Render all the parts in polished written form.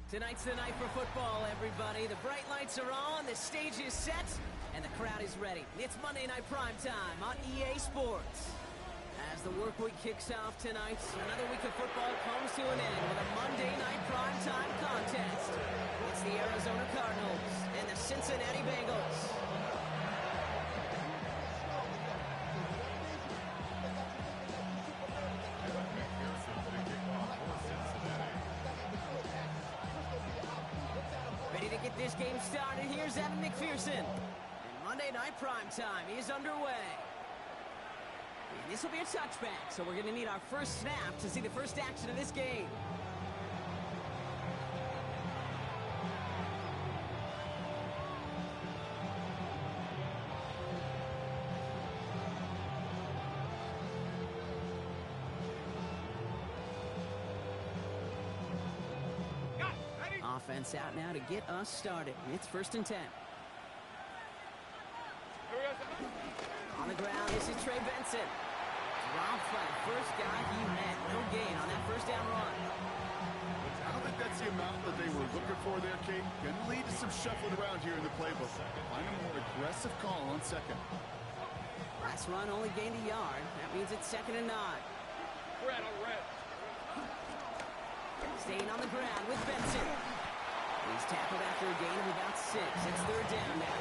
Tonight's the night for football, everybody. The bright lights are on, the stage is set, and the crowd is ready. It's Monday Night Primetime on EA Sports. As the work week kicks off tonight, another week of football comes to an end with a Monday Night Primetime contest. It's the Arizona Cardinals and the Cincinnati Bengals. Ready to get this game started, here's Evan McPherson. And Monday Night Primetime is underway. And this will be a touchback, so we're going to need our first snap to see the first action of this game. Offense out now to get us started. It's 1st and 10. On the ground, this is Trey Benson. Dropped by the first guy he met. No gain on that first down run. I don't think that's the amount that they were looking for there, Kate. Can lead to some shuffling around here in the playbook. Find a more aggressive call on second. Last run only gained a yard. That means it's 2nd and 9. Red on red. Staying on the ground with Benson. He's tackled after a gain of about 6. It's 3rd down now.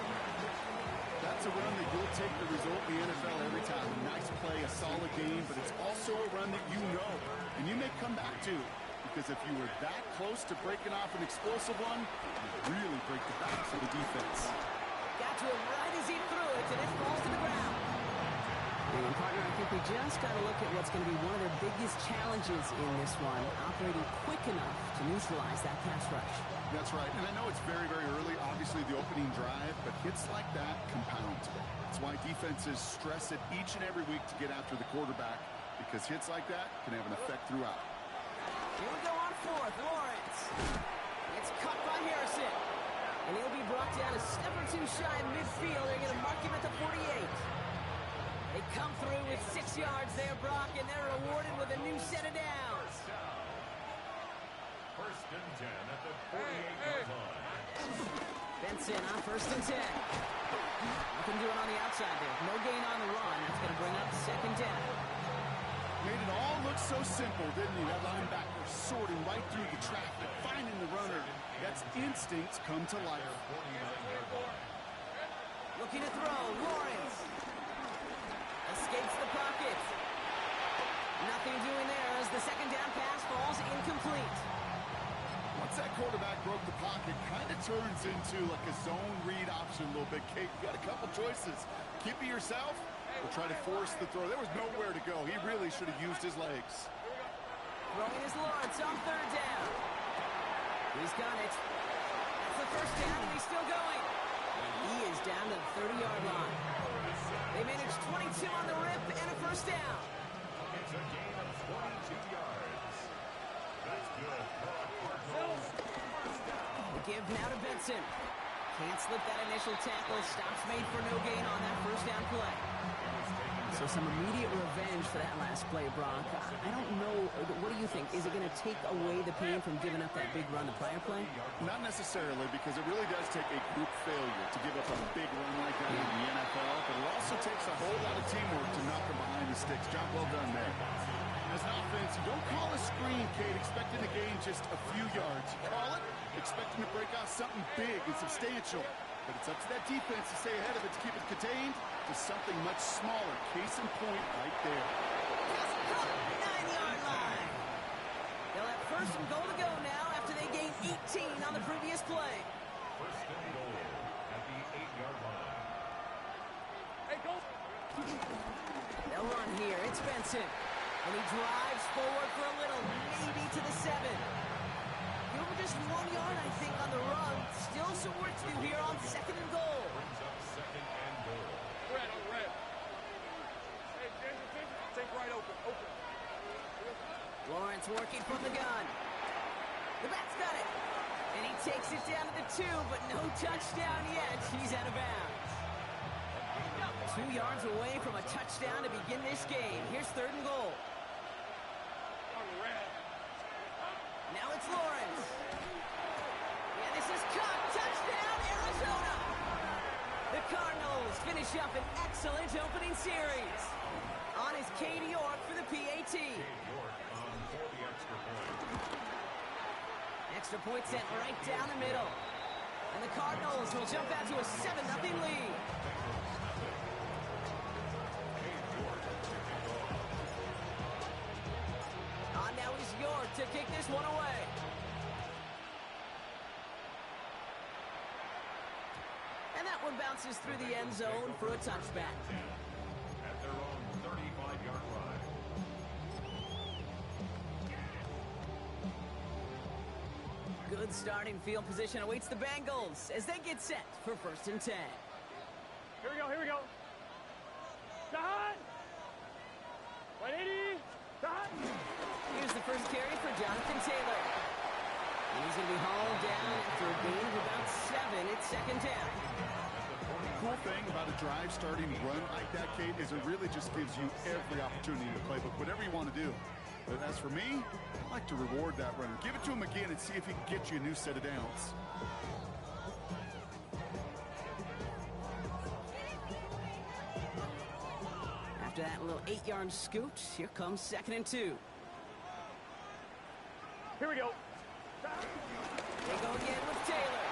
That's a run that you'll take the result in the NFL every time. A nice play, a solid game, but it's also a run that you know, and you may come back to. Because if you were that close to breaking off an explosive one, you really break the backs of the defense. Got to him right as he threw it, and it falls to the ground. And partner, I think we just got to look at what's going to be one of their biggest challenges in this one, operating quick enough to neutralize that pass rush. That's right, and I know it's very, very early, obviously the opening drive, but hits like that compound. That's why defenses stress it each and every week to get after the quarterback, because hits like that can have an effect throughout. Here we go on 4th, Lawrence. It's cut by Harrison, and he'll be brought down a step or two shy of midfield. They're going to mark him at the 48. They come through with 6 yards there, Brock, and they're rewarded with a new set of downs. 1st and 10 at the 48-yard line. Benson on 1st and 10. Nothing doing on the outside there. No gain on the run. That's going to bring up 2nd down. Made it all look so simple, didn't he? That linebacker sorting right through the traffic, finding the runner. That's instincts come to life. Looking to throw, Lawrence. Escapes the pocket. Nothing doing there as the 2nd down pass falls incomplete. Once that quarterback broke the pocket, kind of turns into like a zone read option a little bit. Kate, you got a couple choices. Keep it yourself or try to force the throw. There was nowhere to go. He really should have used his legs. Throwing is Lawrence on 3rd down. He's got it. That's the 1st down, and he's still going. And he is down to the 30-yard line. They managed 22 on the rip and a 1st down. It's a gain of 22 yards. That's good. The give now to Benson. Can't slip that initial tackle. Stops made for no gain on that 1st down play. So some immediate revenge for that last play, Brock. I don't know. What do you think? Is it going to take away the pain from giving up that big run the prior play? Not necessarily, because it really does take a group failure to give up a big run like that in the NFL, but it also takes a whole lot of teamwork to knock them behind the sticks. Job well done there. As an offense, you don't call a screen, Kate, expecting to gain just a few yards. You call it expecting to break out something big and substantial. But it's up to that defense to stay ahead of it, to keep it contained to something much smaller. Case in point right there. 9-yard line. They'll have 1st and goal to go now after they gained 18 on the previous play. 1st and goal at the 8-yard line. Hey, go. They'll run here. It's Benson. And he drives forward for a little, maybe to the 7. Give him just 1 yard, I think, on the run. Still some work to do here on 2nd and goal. Brings up 2nd and goal. Red on red. Hey, take right open. Lawrence working from the gun. The back's got it. And he takes it down to the 2, but no touchdown yet. He's out of bounds. 2 yards away from a touchdown to begin this game. Here's 3rd and goal. On red. Now it's Lawrence. This is caught. Touchdown, Arizona. The Cardinals finish up an excellent opening series. On is Cade York for the PAT. Cade York on for the extra point. Extra point sent right down the middle. And the Cardinals will jump out to a 7-0 lead. On now is York to kick this one away. And that one bounces through the end zone for a touchback. At their own 35-yard line. Good starting field position awaits the Bengals as they get set for 1st and 10. Here we go, here we go. Dot! 180! Dot! Here's the first carry for Jonathan Taylor. And he's going to be hauled down after a gain of about 7. It's 2nd down. The cool thing about a drive starting run like that, Kate, is it really just gives you every opportunity to playbook, whatever you want to do. But as for me, I like to reward that runner. Give it to him again and see if he can get you a new set of downs. After that little 8-yard scoot, here comes 2nd and 2. Here we go. They go again with Taylor.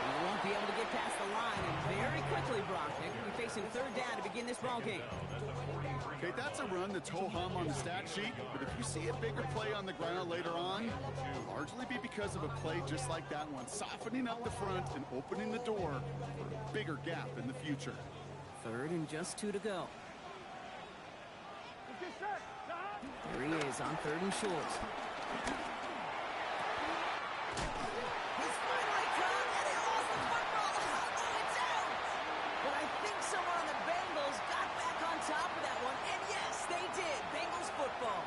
He won't be able to get past the line, and very quickly, Brock, they're going to be facing 3rd down to begin this ballgame. Okay, that's a run that's ho-hum on the stat sheet, but if you see a bigger play on the ground later on, it'll largely be because of a play just like that one, softening up the front and opening the door for a bigger gap in the future. 3rd and just 2 to go. Let's get set. Dot! There he is on 3rd and short. He's finally caught, and he lost the football. Oh, it's out! But I think someone on the Bengals got back on top of that one, and yes, they did. Bengals football.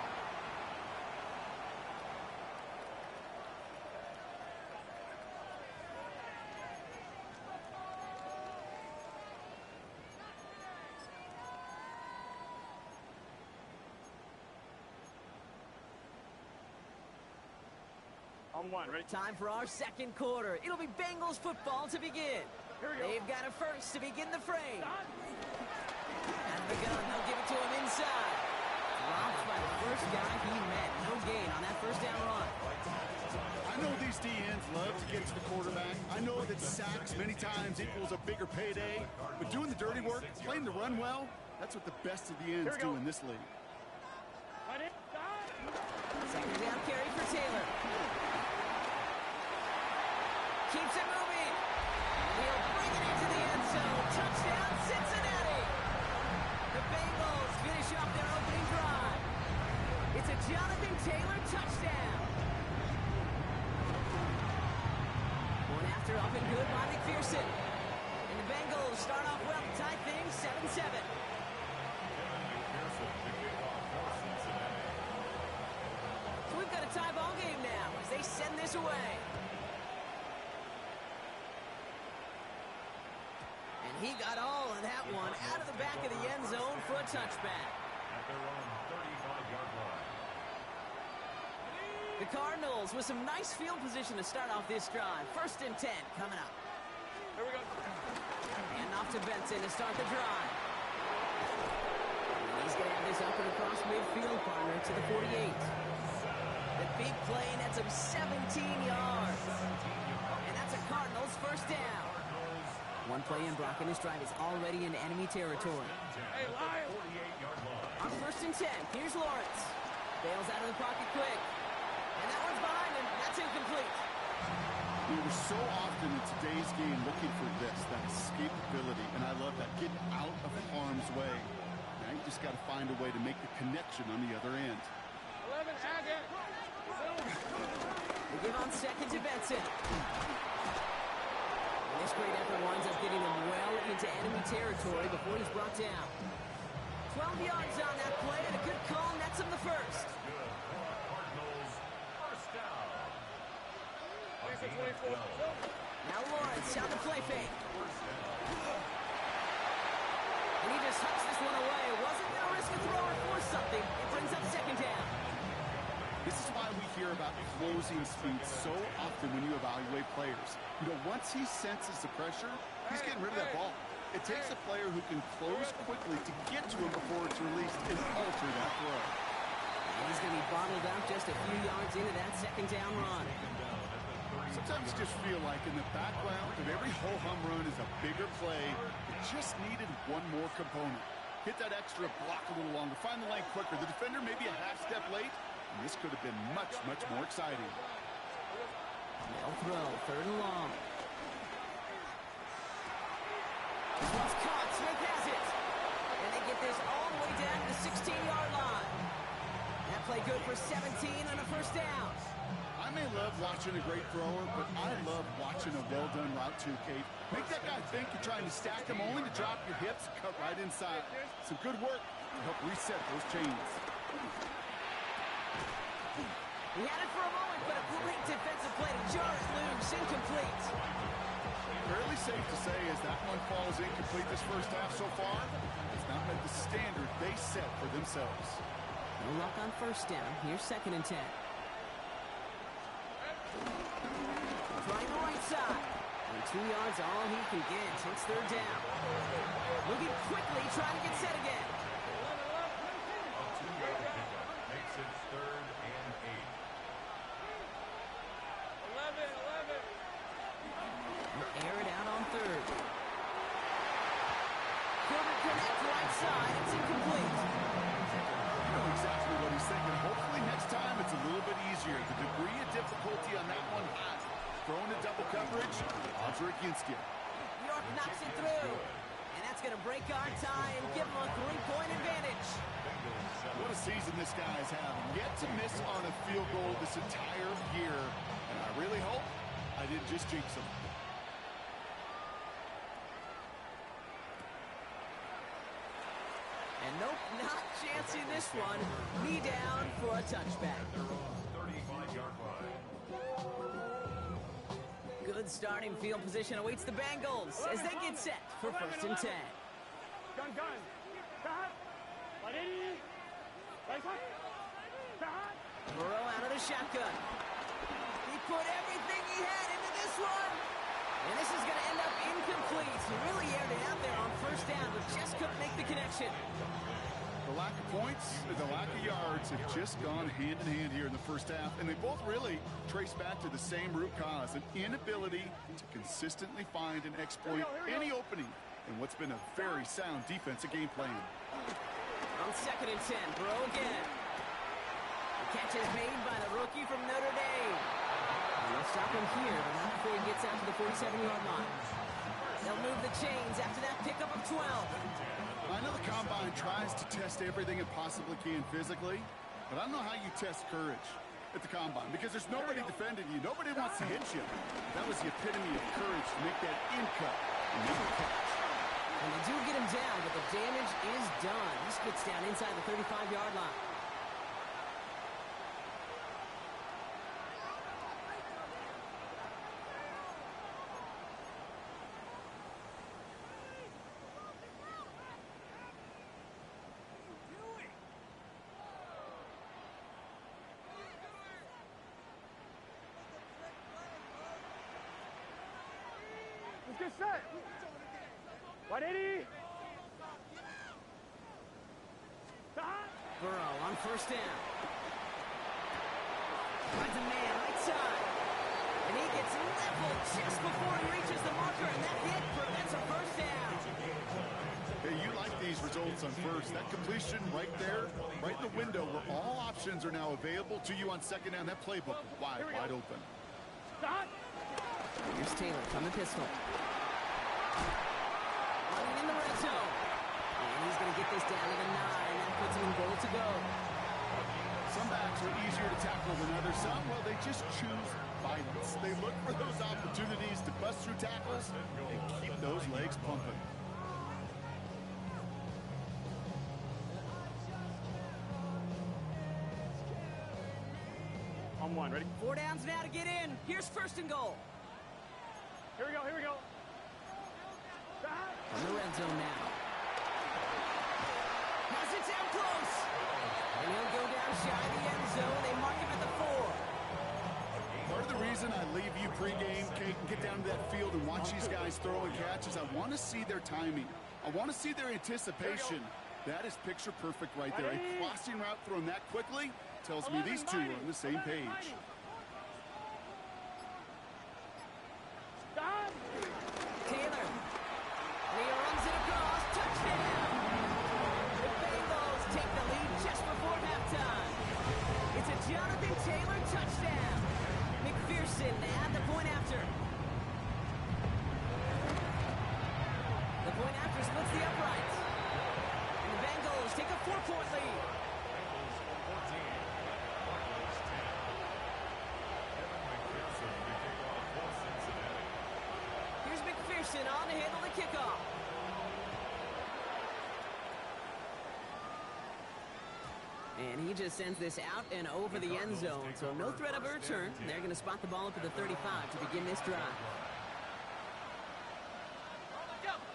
On one, ready? Time for our 2nd quarter. It'll be Bengals football to begin. Here we go. They've got a first to begin the frame. Dot! Out of the gun, they'll give it to him inside. Dropped by the first guy he met. No gain on that 1st down run. I know these DNs love to get to the quarterback. I know that sacks many times equals a bigger payday, but doing the dirty work, playing the run well, that's what the best of the ends do in this league. 180! Dot! 2nd down carry for Taylor. Keeps it moving. He'll bring it into the end zone. Touchdown, Cincinnati. The Bengals finish off their opening drive. It's a Jonathan Taylor touchdown. One after up and good by McPherson. And the Bengals start off well to tie things 7-7. So we've got a tie ball game now as they send this away. And he got all of that one out of the back of the end zone for a touchback. At their own 35-yard line. The Cardinals with some nice field position to start off this drive. 1st and 10 coming up. Here we go. And off to Benson to start the drive. And he's going to have this up and across midfield, partner, to the 48. The big play nets him 17 yards. And that's a Cardinals 1st down. One play in, Brock, and this drive is already in enemy territory. Hey, Lion! 48-yard line. On 1st and 10, here's Lawrence. Bails out of the pocket quick. And that one's behind him. That's incomplete. We were so often in today's game looking for this, that escapability, and I love that. Get out of harm's way. Now you just got to find a way to make the connection on the other end. 11, add it. They give on 2nd to Benson. And this great effort winds up getting him well into enemy territory before he's brought down. 12 yards on that play, and a good call nets him the first. Cardinals, first down. 24. Now Lawrence on the play fake. And he just hucks this one away. Wasn't going to risk a throw or force something. It brings up 2nd down. This is why we hear about flow opposing speed so often when you evaluate players. You know, once he senses the pressure, he's getting rid of that ball. It takes a player who can close quickly to get to him before it's released and alter that throw. He's going to be bottled up just a few yards into that second down run. Sometimes you just feel like in the background of every ho-hum run is a bigger play. It just needed one more component. Hit that extra block a little longer. Find the lane quicker. The defender may be a half step late, and this could have been much, much more exciting. They'll throw, third and long. This one's caught. Smith has it. And they get this all the way down to the 16-yard line. That play good for 17 on a first down. I may love watching a great thrower, but I love watching a well-done route too, Kate. Make that guy think you're trying to stack him only to drop your hips and cut right inside. Some good work to help reset those chains. He had it for a moment, but a great defensive play to jar it loose, incomplete. Fairly safe to say as that one falls incomplete this first half so far, it's not met the standard they set for themselves. No luck on first down. Here's second and 10. Trying the right side. And 2 yards all he can get. It's third down. Looking quickly, trying to get set again. A 2-yard pickup makes it 3rd and 8. 11. We'll air it out on third. Quarter connect right side. It's incomplete. You know exactly what he's thinking. Hopefully next time it's a little bit easier. The degree of difficulty on that one high. Throwing to double coverage, odds are against you. York knocks it through. And that's going to break our tie and give him a 3-point advantage. What a season this guy is having. Yet to miss on a field goal this entire year. And I really hope I didn't just jinx him. And nope, not chancing this one. Knee down for a touchback. 35-yard line. Good starting field position awaits the Bengals as they get set for first and 10. Gun. Burrow out of the shotgun. He put everything he had into this one. And this is going to end up incomplete. He really aired it out there on first down, but just couldn't make the connection. The lack of points and the lack of yards have just gone hand in hand here in the first half, and they both really trace back to the same root cause, an inability to consistently find and exploit any opening in what's been a very sound defensive game plan. On second and 10, Burrow again. The catch is made by the rookie from Notre Dame. And they'll stop him here, but not before he gets out to the 47-yard line. They'll move the chains after that pickup of 12. I know the Combine tries to test everything it possibly can physically, but I don't know how you test courage at the Combine because there's nobody defending you. Nobody wants to hit you. That was the epitome of courage to make that in-cut and make a catch. And they do get him down, but the damage is done. He gets down inside the 35-yard line. Get set. 180. Burrow on first down. Finds a man right side. And he gets leveled just before he reaches the marker, and that hit prevents a first down. Hey, you like these results on first. That completion right there, right in the window where all options are now available to you on second down. That playbook wide open. Here's Taylor from the pistol. Running in the red zone. And he's going to get this down to the 9. That puts him in goal to go. Some backs are easier to tackle than others. Some, well, they just choose violence. They look for those opportunities to bust through tackles and keep those legs pumping. On one, ready? 4 downs now to get in. Here's first and goal. Here we go. From the red zone now. Has it down close. And he'll go down shy of the end zone. They mark him at the 4. the reason I leave you pregame, Kate, and get down to that field and watch these guys throw and catch is I want to see their timing. I want to see their anticipation. That is picture perfect right there. A crossing route thrown that quickly tells me these two are on the same page. Taylor. Leo runs it across. Touchdown! The Bengals take the lead just before halftime. It's a Jonathan Taylor touchdown. McPherson at the point after. The point after splits the uprights. And the Bengals take a 4-point lead. Bengals 14, Cardinals 10. Evan McPherson to kick off for Cincinnati. Here's McPherson on to handle the kickoff. And he just sends this out and over the end zone, so no threat of a return. They're going to spot the ball up at the 35 to begin this drive.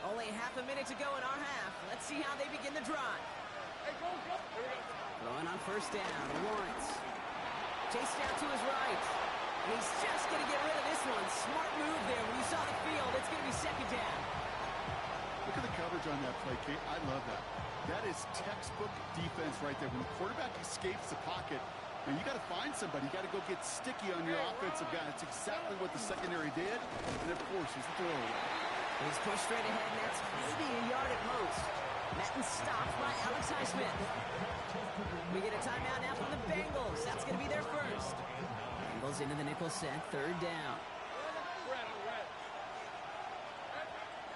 Only half a minute to go in our half. Let's see how they begin the drive. Throwing on first down, Lawrence. Chased out to his right. And he's just going to get rid of this one. Smart move there. When you saw the field, it's going to be second down. Look at the coverage on that play, Kate. I love that. That is textbook defense right there. When the quarterback escapes the pocket, and you got to find somebody. You got to go get sticky on your offensive guy. That's exactly what the secondary did. And, of course, he's the throwaway. He's pushed straight ahead, and that's maybe a yard at most. Madden stopped by Alex Highsmith. We get a timeout now from the Bengals. That's going to be their first. Bengals into the nickel set, third down.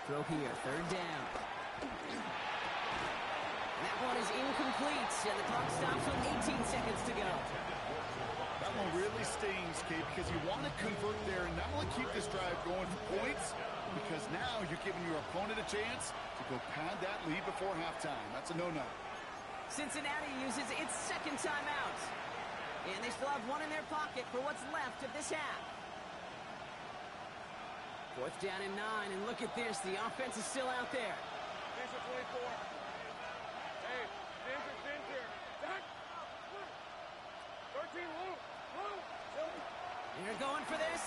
Throw here, third down. And that one is incomplete, and the clock stops with 18 seconds to go. That one really stings, Kate, because you want to convert there and not only keep this drive going for points, because now you're giving your opponent a chance to go pad that lead before halftime. That's a no-no. Cincinnati uses its second timeout. And they still have one in their pocket for what's left of this half. Fourth down and 9, and look at this. The offense is still out there. Danger 24. Hey, danger. 13, Luke. They're going for this.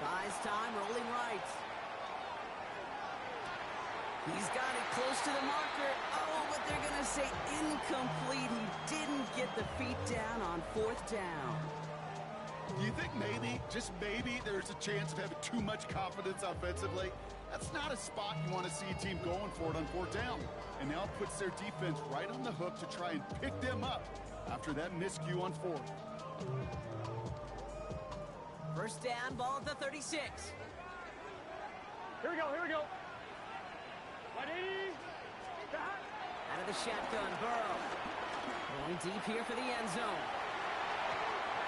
Buys time, rolling right. He's got it close to the marker. Oh, but they're going to say incomplete. He didn't get the feet down on fourth down. Do you think maybe, just maybe, there's a chance of having too much confidence offensively? That's not a spot you want to see a team going for it on fourth down. And now it puts their defense right on the hook to try and pick them up after that miscue on fourth. First down, ball at the 36. Here we go. Ready? Out of the shotgun, Burrow. Going deep here for the end zone.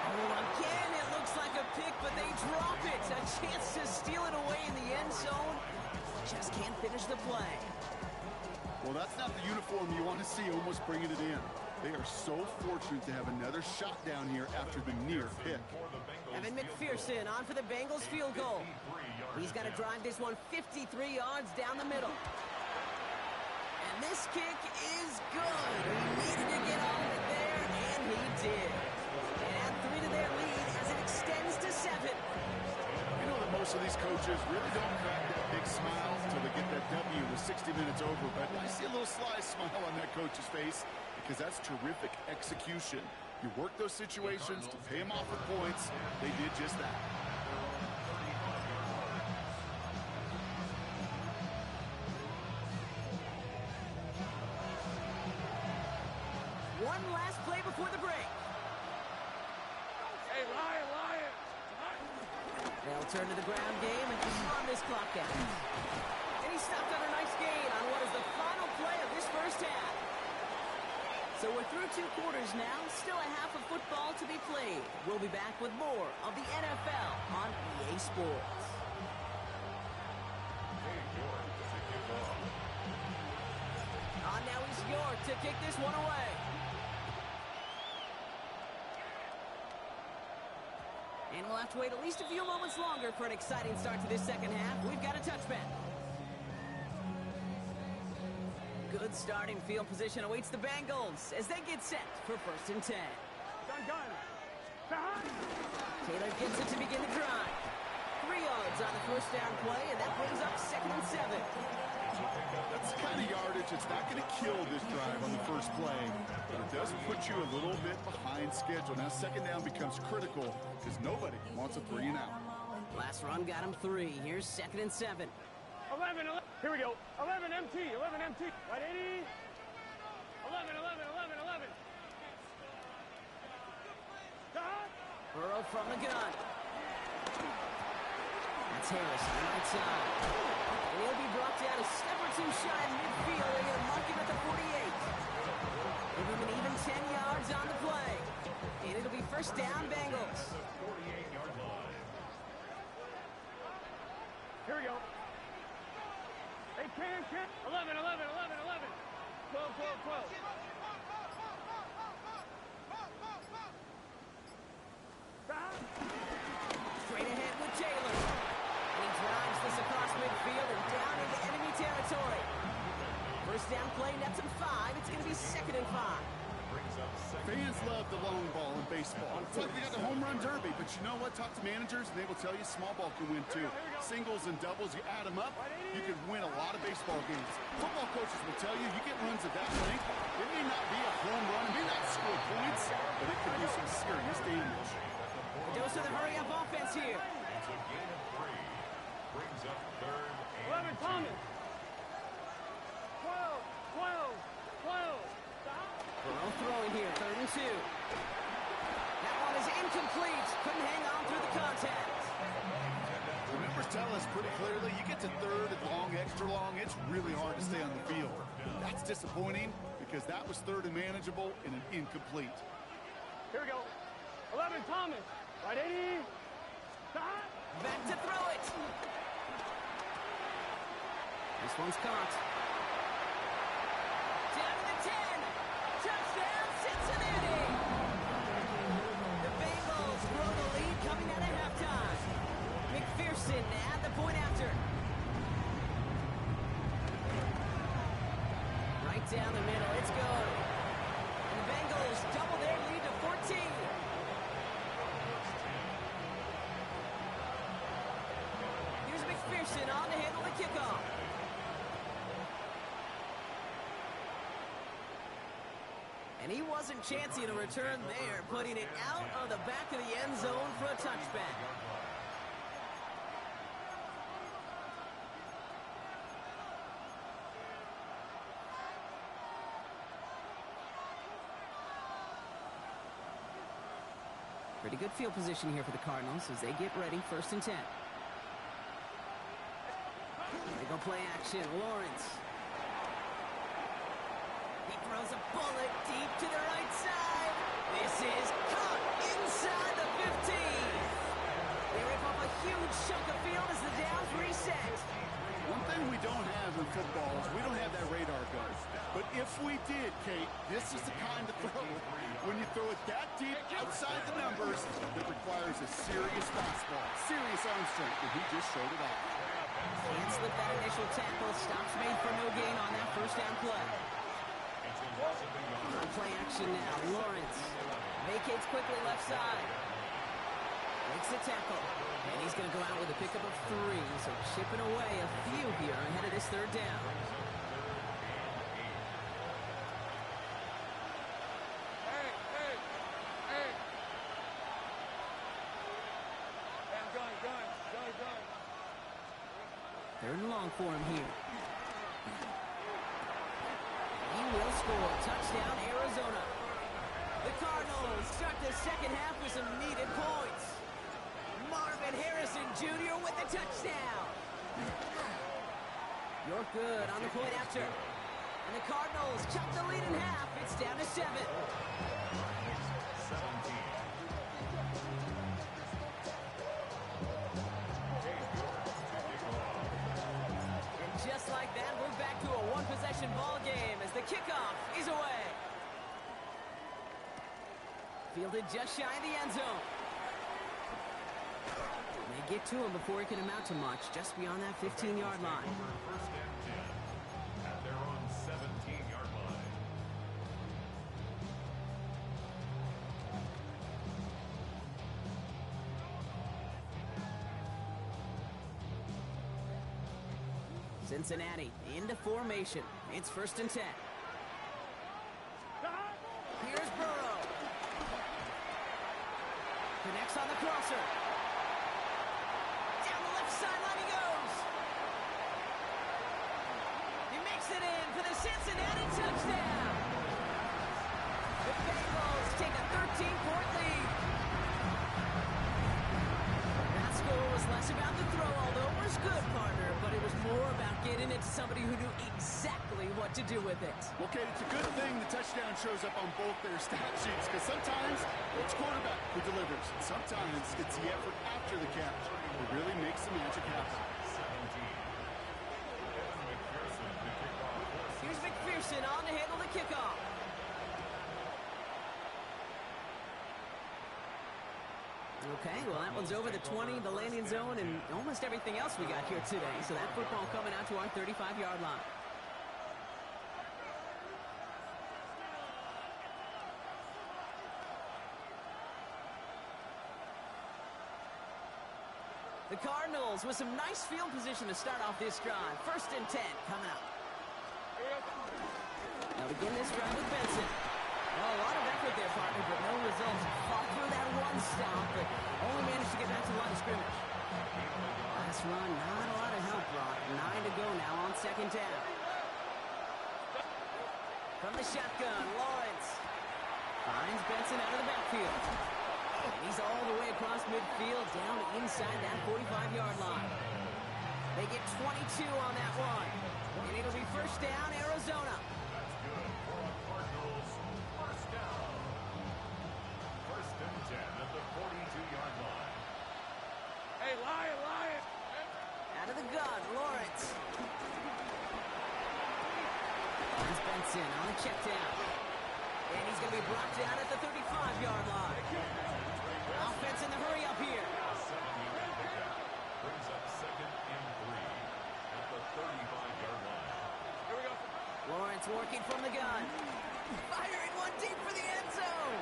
Oh, again, it looks like a pick, but they drop it. A chance to steal it away in the end zone. Just can't finish the play. Well, that's not the uniform you want to see almost bringing it in. They are so fortunate to have another shot down here after the near pick. Evan McPherson on for the Bengals field goal. He's got to drive this one 53 yards down the middle. And this kick is good. He needed to get all of it there, and he did. And add 3 to their lead as it extends to 7. You know that most of these coaches really don't crack that big smile until they get that W with 60 minutes over. But I see a little sly smile on that coach's face because that's terrific execution. You work those situations to pay them off with points. They did just that. One last play before the break. Hey, Lion. They'll turn to the ground game and run this clock out. And he stopped on a nice gain on what is the final play of this first half. So we're through 2 quarters now. Still a half of football to be played. We'll be back with more of the NFL on EA Sports. On now is York to kick this one away. And we'll have to wait at least a few moments longer for an exciting start to this second half. We've got a touchback. Good starting field position awaits the Bengals as they get set for 1st and 10. Gun. Taylor gets it to begin the drive. 3 yards on the first down play, and that brings up 2nd and 7. That's the kind of yardage that's not going to kill this drive on the first play, but it does put you a little bit behind schedule. Now 2nd down becomes critical because nobody wants a 3 and out. Last run got him 3. Here's 2nd and 7. 11. Here we go. 11 MT. 11 MT. Right, 80. 11. Stop. Burrow from the gun. That's Harris on the right side. And he'll be brought down a step or 2 shy of midfield. They're going to mark him at the 48. Give him an even 10 yards on the play. And it'll be first down, Bengals. 48-yard line. Here we go. They can. 11. 12. Stop. Straight ahead with Taylor. And he drives this across midfield and down into enemy territory. First down play, nets him 5. It's going to be 2nd and 5. Fans love the long ball in baseball. It's like they got the home run derby, but you know what? Talk to managers, and they will tell you small ball can win too. Singles and doubles, you add them up, you can win a lot of baseball games. Football coaches will tell you, you get runs of that length, it may not be a home run, it may not score points, but it can do some serious damage. Dose of the hurry-up offense here. It's a gain of 3. Brings up 3rd and 11 Thomas. 12. Stop. Burrow throwing here, 3rd and 2. That one is incomplete. Couldn't hang on through the contact. The numbers tell us pretty clearly, you get to 3rd and long, extra long, it's really hard to stay on the field. That's disappointing because that was 3rd and manageable and an incomplete. Here we go. 11 Thomas. Right, 80. Stop. Back to throw it. This one's caught. Down to the 10. Touchdown, Cincinnati. The Bengals grow the lead coming out of halftime. McPherson at the point after. Right down the middle. It's good. And the Bengals double their lead to 14. Here's McPherson on to handle the kickoff. And he wasn't chancing a return there, putting it out on the back of the end zone for a touchback. Pretty good field position here for the Cardinals as they get ready, 1st and 10. They go play action, Lawrence. He throws a bullet deep to the right side. This is caught inside the 15. They rip off a huge chunk of field as the downs reset. One thing we don't have in football is we don't have that radar gun. But if we did, Kate, this is the kind of throw. When you throw it that deep outside the numbers, it requires a serious fastball, serious arm strength, and he just showed it off. Can't slip that initial tackle. Stops made for no gain on that first down play. Play action now. Lawrence vacates quickly left side. Makes the tackle. And he's going to go out with a pickup of 3. So chipping away a few here ahead of this 3rd down. Hey. Gun. 3rd and long for him here. He will score. Touchdown, Arizona. The Cardinals start the 2nd half with some needed points. Marvin Harrison Jr. with the touchdown. You're good on the point after. And the Cardinals chop the lead in half. It's down to 7. And just like that, we're back to a one-possession ball game as the kickoff is away. Fielded just shy of the end zone. They get to him before he can amount to much, just beyond that 15-yard line. First and 10 at their own 17-yard line. Cincinnati into formation. It's 1st and 10. Here's Burrow. Connects on the crosser. Down the left sideline he goes. He makes it in for the Cincinnati touchdown. The Bengals take a 13-point lead. That score was less about the throw, although it was good, partner, but it was more about getting it to somebody who knew exactly what to do with it. Okay, it's a good thing the touchdown shows up on both their stat sheets, because sometimes it's quarterback who delivers. Sometimes it's the effort after the catch that really makes the magic happen. Here's McPherson on to handle the kickoff. Okay, well, that one's over the 20, the landing zone, and almost everything else we got here today. So that football coming out to our 35-yard line. The Cardinals with some nice field position to start off this drive. 1st and 10 coming up. Now begin this drive with Benson. Oh, a lot of effort there, partner, but no results. Fought through that one stop, but only managed to get back to the line of scrimmage. Last run, not a lot of help, Brock. 9 to go now on 2nd down. From the shotgun, Lawrence finds Benson out of the backfield. And he's all the way across midfield, down inside that 45-yard line. They get 22 on that one. And it'll be 1st down, Arizona. Hey, Lion! Out of the gun, Lawrence. Finds Benson on a check down. And he's going to be brought down at the 35-yard line. Offense in the hurry up here. Brings up 2nd and 3 at the 35-yard line. Here we go. Lawrence working from the gun. Firing one deep for the end zone.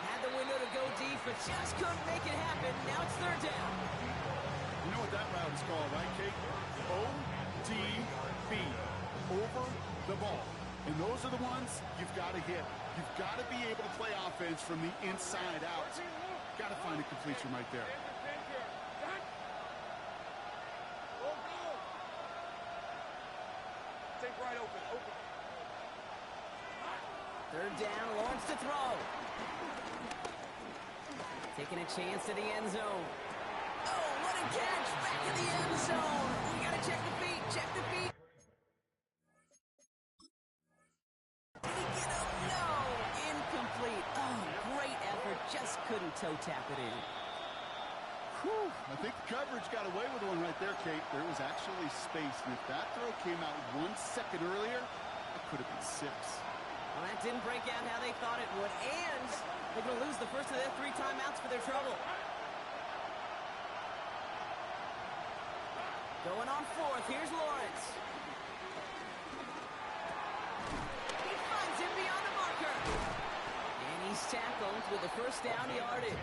Had the window to go deep, but just couldn't make it happen. Now it's 3rd down. You know what that route is called, right, Kate? ODB, over the ball. And those are the ones you've got to hit. You've got to be able to play offense from the inside out. Got to find a completion right there. Take right open. 3rd down, Lawrence to throw. Taking a chance to the end zone. Oh, what a catch! Back in the end zone. We got to check the feet. Check the feet. Did he get him? No. Incomplete. Oh, great effort. Just couldn't toe tap it in. Whew. I think the coverage got away with one right there, Kate. There was actually space, and if that throw came out 1 second earlier, it could have been 6. Well, that didn't break out how they thought it would, and they're going to lose the first of their 3 timeouts for their trouble. Going on 4th, here's Lawrence. He finds him beyond the marker. And he's tackled with the 1st down yardage.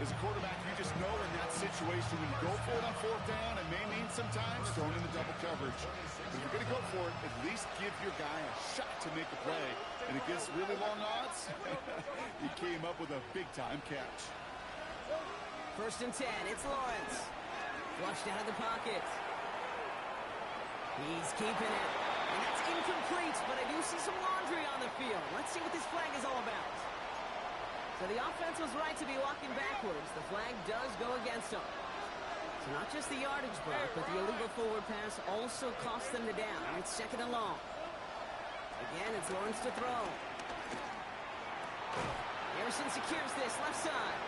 As a quarterback, you just know in that situation when you go for it on 4th down, it may mean sometimes throwing in the double coverage. But if you're going to go for it, at least give your guy a shot to make a play. And against really long odds, he came up with a big-time catch. 1st and 10, it's Lawrence. Flushed out of the pocket. He's keeping it. And that's incomplete, but I do see some laundry on the field. Let's see what this flag is all about. So the offense was right to be walking backwards. The flag does go against them. So not just the yardage block, but the illegal forward pass also cost them the down. It's 2nd and long. Again, it's Lawrence to throw. Harrison secures this left side.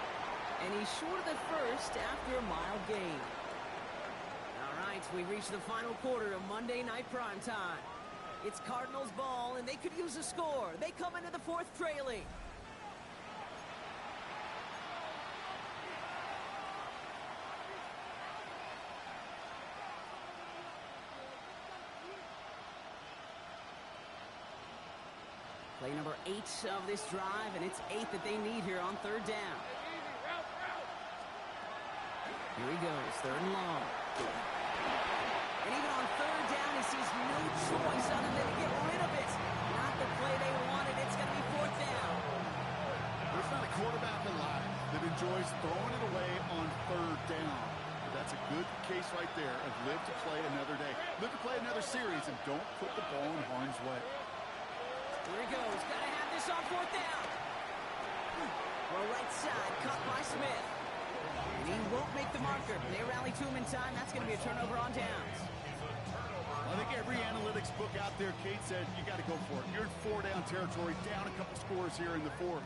And he's short of the 1st after a mild gain. All right, we reach the final quarter of Monday Night Primetime. It's Cardinals ball, and they could use a score. They come into the 4th trailing. Play number 8 of this drive, and it's 8 that they need here on 3rd down. Here he goes, 3rd and long. And even on third down, he sees no choice other than to get rid of it. Not the play they wanted. It's going to be fourth down. There's not a quarterback alive that enjoys throwing it away on third down. But that's a good case right there of live to play another day. Live to play another series and don't put the ball in harm's way. Here he goes. Got to have this on fourth down. Well, right side, caught by Smith. And he won't make the marker. They rally to him in time. That's going to be a turnover on downs. I think every analytics book out there, Kate said, you got to go for it. You're in four-down territory, down a couple scores here in the fourth.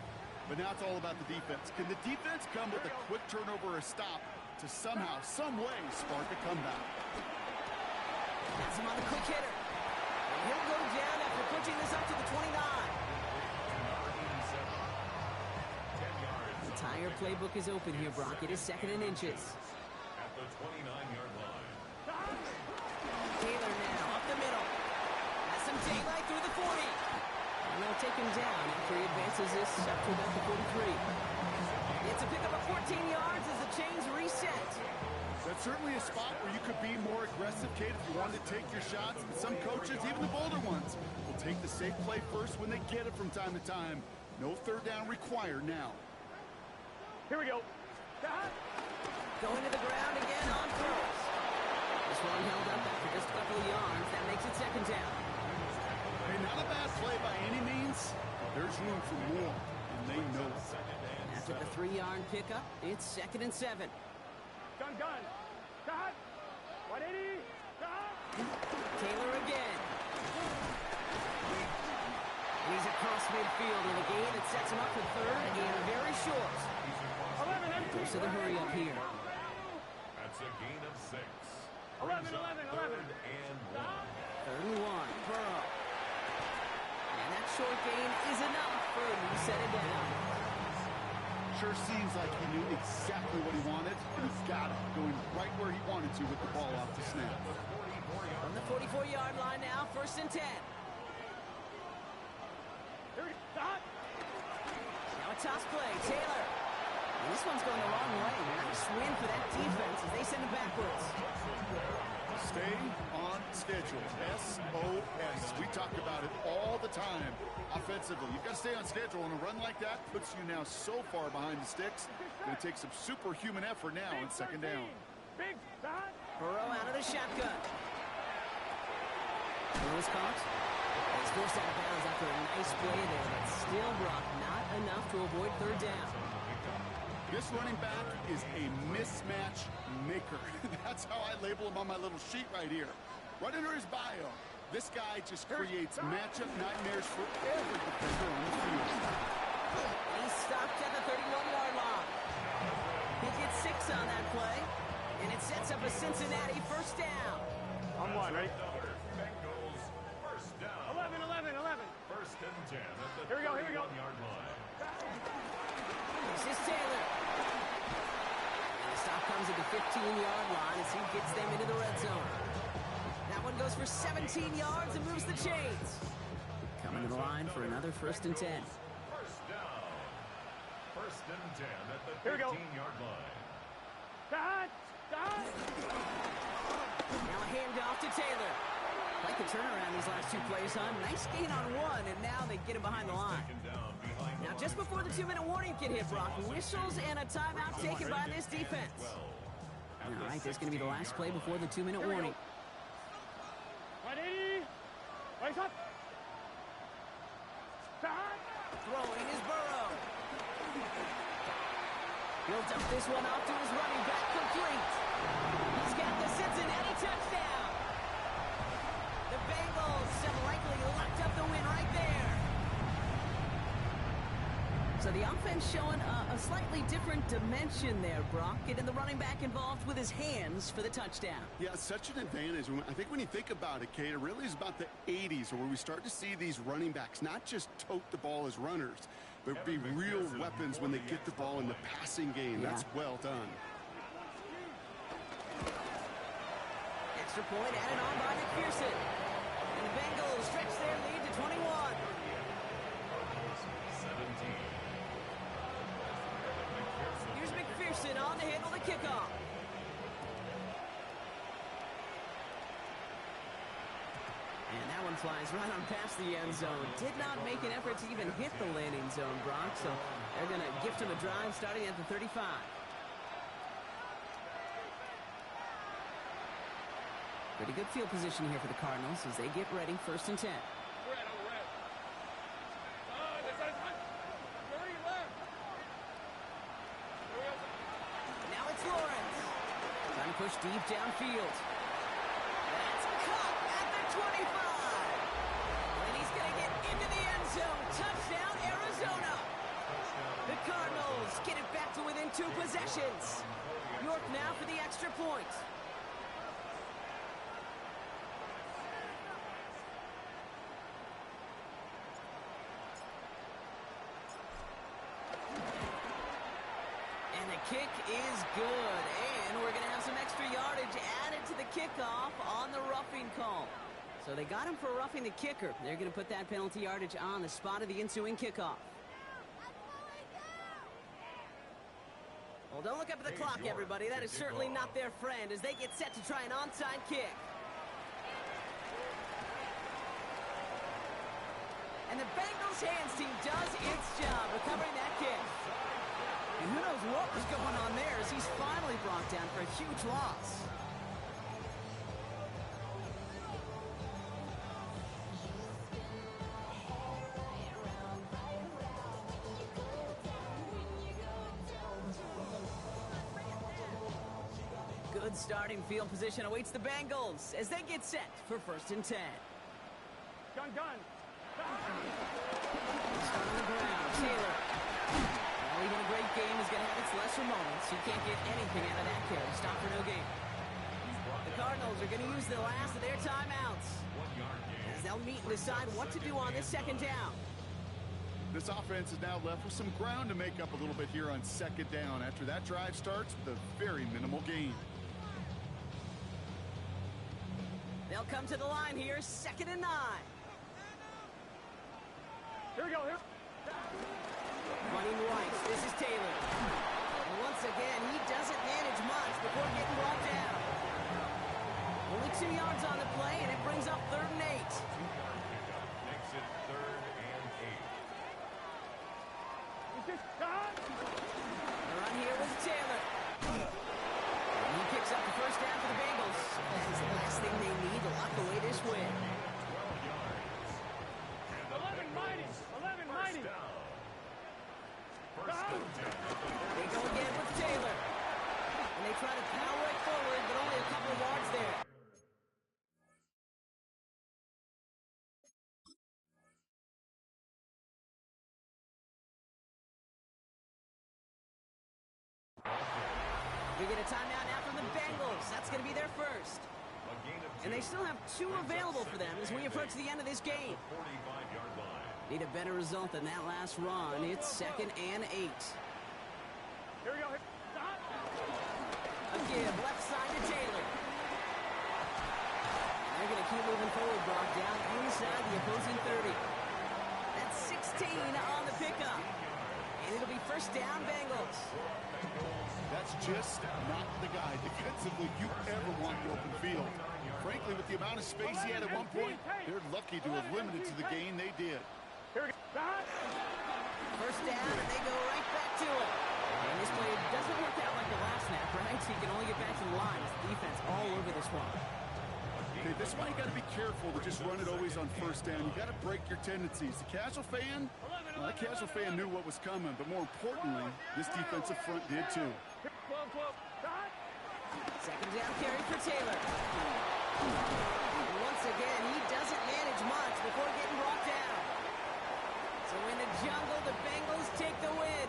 But now it's all about the defense. Can the defense come with a quick turnover or a stop to somehow, some way, spark a comeback? Has him on the quick hitter. He'll go down after pushing this up to the 29. The entire playbook is open here, Brock. It is second and inches. At the 29-yard line. Taylor now up the middle. Has some daylight through the 40. And they'll take him down after he advances this up to about the 43. It's a pickup of 14 yards as the chains reset. That's certainly a spot where you could be more aggressive, Kate, if you wanted to take your shots. And some coaches, even the bolder ones, will take the safe play first when they get it from time to time. No third down required now. Here we go. Going to the ground again on throws. This one held up after just a couple of yards. That makes it second down. Hey, not a bad play by any means. There's room for more, and they know it. After the 3-yard pickup, it's second and 7. Gun. Cut. 180. Cut. Taylor again. And he's across midfield with a gain that sets him up for third and very short. 11 empty. Goes to the hurry up here. That's a gain of 6. 11. Third and 1. Third and 1. Burrow. And that short gain is enough for him to set it down. Sure seems like he knew exactly what he wanted, and he got it, going right where he wanted to with the ball off the snap. From the 44-yard line now, first and 10. Here we go. Cut. Now a toss play, Taylor. And this one's going the wrong way. Nice win for that defense as they send it backwards. Stay on schedule. SOS. We talk about it all the time offensively. You've got to stay on schedule, and a run like that puts you now so far behind the sticks. Going to take some superhuman effort now in second down. Big cut. Burrow out of the shotgun. Burrow's caught. He's forced out of bounds after a nice play there, but still, Brock, not enough to avoid third down. This running back is a mismatch maker. That's how I label him on my little sheet right here. Right under his bio, this guy just creates matchup nightmares for every defender on the field. He's stopped at the 31-yard line. He gets 6 on that play, and it sets up a Cincinnati first down. On one, right? Bengals first down. 11. First and 10 at the Here we go. 31-yard line. This is Taylor. And the stop comes at the 15-yard line as he gets them into the red zone. That one goes for 17 yards and moves the chains. Coming to the line for another first and 10. First down. First and 10 at the Here we go. 15-yard line. Cut. Now a handoff to Taylor. Like the turnaround these last 2 plays, huh? Nice gain on one, and now they get him behind the line. Taken down behind the Now, just before the 2-minute warning can hit, Brock, whistles and a timeout taken by this defense. All right, that's going to be the last play before the 2-minute warning. 180. Raise up. Cut. Throwing is Burrow. He'll dump this one off to his running back, complete. He's got the Cincinnati touchdown. The Bengals have likely locked up the win right there. So the offense showing a slightly different dimension there, Brock. Getting the running back involved with his hands for the touchdown. Yeah, such an advantage. I think when you think about it, Kate, it really is about the 80s where we start to see these running backs not just tote the ball as runners, but be real weapons when they get the ball in the passing game. Yeah. That's well done. Extra point added on by McPherson. And the Bengals stretch their lead to 21. 17. Here's McPherson on to handle the kickoff. flies right on past the end zone. Did not make an effort to even hit the landing zone, Brock, so they're going to gift him a drive starting at the 35. Pretty good field position here for the Cardinals as they get ready, 1st and 10. Now it's Lawrence. Trying to push deep downfield. That's caught at the 25. And he's going to get into the end zone. Touchdown, Arizona. The Cardinals get it back to within 2 possessions. York now for the extra point. Kick is good, and we're going to have some extra yardage added to the kickoff on the roughing call. So they got him for roughing the kicker. They're going to put that penalty yardage on the spot of the ensuing kickoff. Well, don't look up at the clock, everybody. That is certainly not their friend as they get set to try an onside kick. And the Bengals hands team does its job recovering that kick. And who knows what was going on there as he's finally brought down for a huge loss. Good starting field position awaits the Bengals as they get set for 1st and 10. Gun. Start on the ground, Taylor. Well, even a great game is going to have its lesser moments. You can't get anything out of that carry. Stop for no gain. The Cardinals are going to use the last of their timeouts as they'll meet and decide what to do on this 2nd down. This offense is now left with some ground to make up a little bit here on 2nd down after that drive starts with a very minimal gain. They'll come to the line here, 2nd and 9. Here we go. Running right, this is Taylor. And once again, he doesn't manage much before getting brought down. Only 2 yards on the play, and it brings up 3rd and 8. Makes it 3rd and 8. The run here was Taylor. And he picks up the 1st down for the Bengals. That is the last thing they need to lock away this win. 11 mighty. They go again with Taylor. And they try to power it forward, but only a couple of yards there. We get a timeout now from the Bengals. That's going to be their first. And they still have 2 available for them as we approach the end of this game. 45-yard line. Need a better result than that last run. It's 2nd and 8. Here we go. A give, left side to Taylor. They're going to keep moving forward, Brock, down inside the opposing 30. That's 16 on the pickup. And it'll be 1st down, Bengals. That's just not the guy defensively you ever want the open field. Frankly, with the amount of space he had at one point, they're lucky to have limited to the gain they did. Here we go. 1st down, and they go right back to it. And this play doesn't work out like the last snap, right? So you can only get back to the line. It's the defense all over this one. Okay, this is why you got to be careful to just run it always on 1st down. You got to break your tendencies. The casual fan, well, that casual fan knew what was coming, but more importantly, this defensive front did too. 2nd down carry for Taylor. And once again, he doesn't manage much before getting brought down. So in the jungle, the Bengals take the win.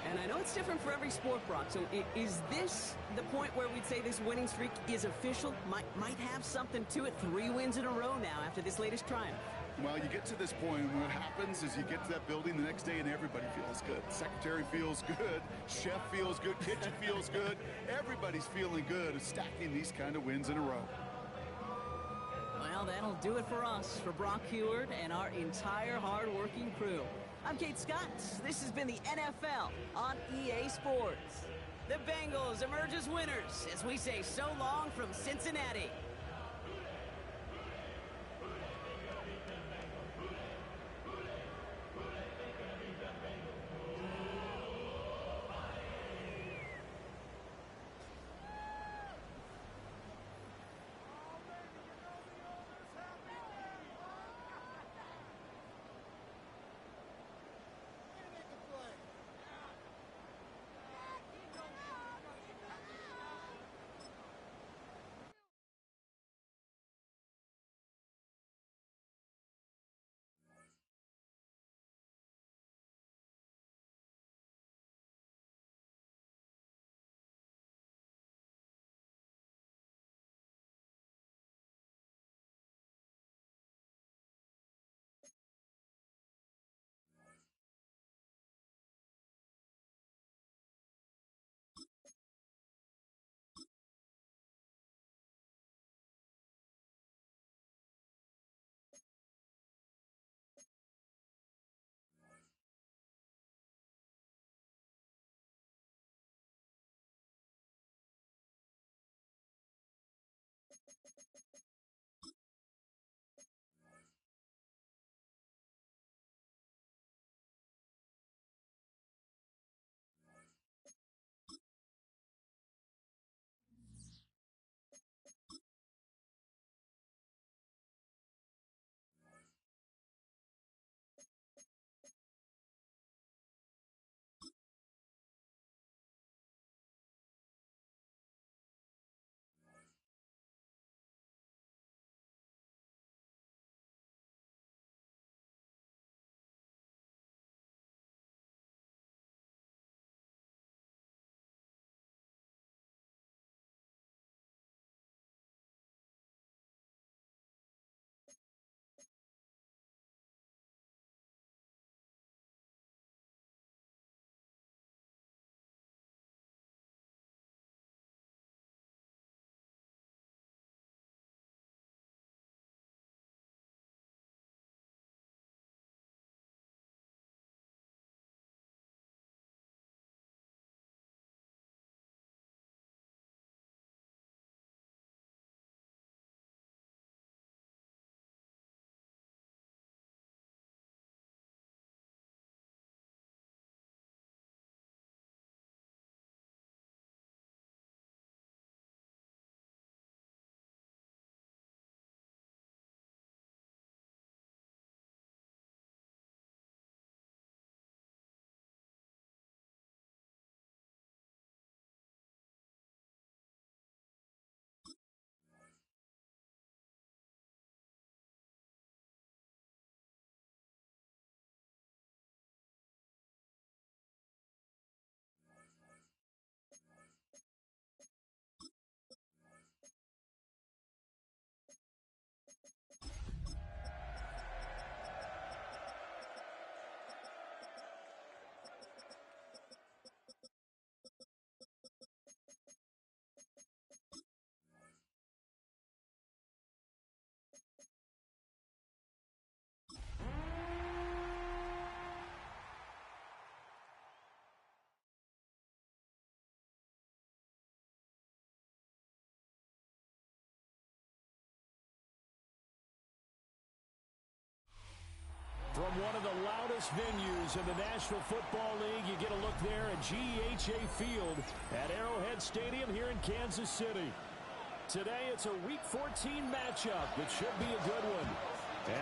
And I know it's different for every sport, Brock. So is this the point where we'd say this winning streak is official? Might have something to it. 3 wins in a row now after this latest triumph. Well, you get to this point, and what happens is you get to that building the next day and everybody feels good. Secretary feels good, chef feels good, kitchen feels good. Everybody's feeling good stacking these kind of wins in a row. Well, that'll do it for us, for Brock Heward and our entire hard-working crew. I'm Kate Scott. This has been the NFL on EA Sports. The Bengals emerge as winners as we say so long from Cincinnati. From one of the loudest venues in the National Football League, you get a look there at GEHA Field at Arrowhead Stadium here in Kansas City. Today, it's a Week 14 matchup that should be a good one,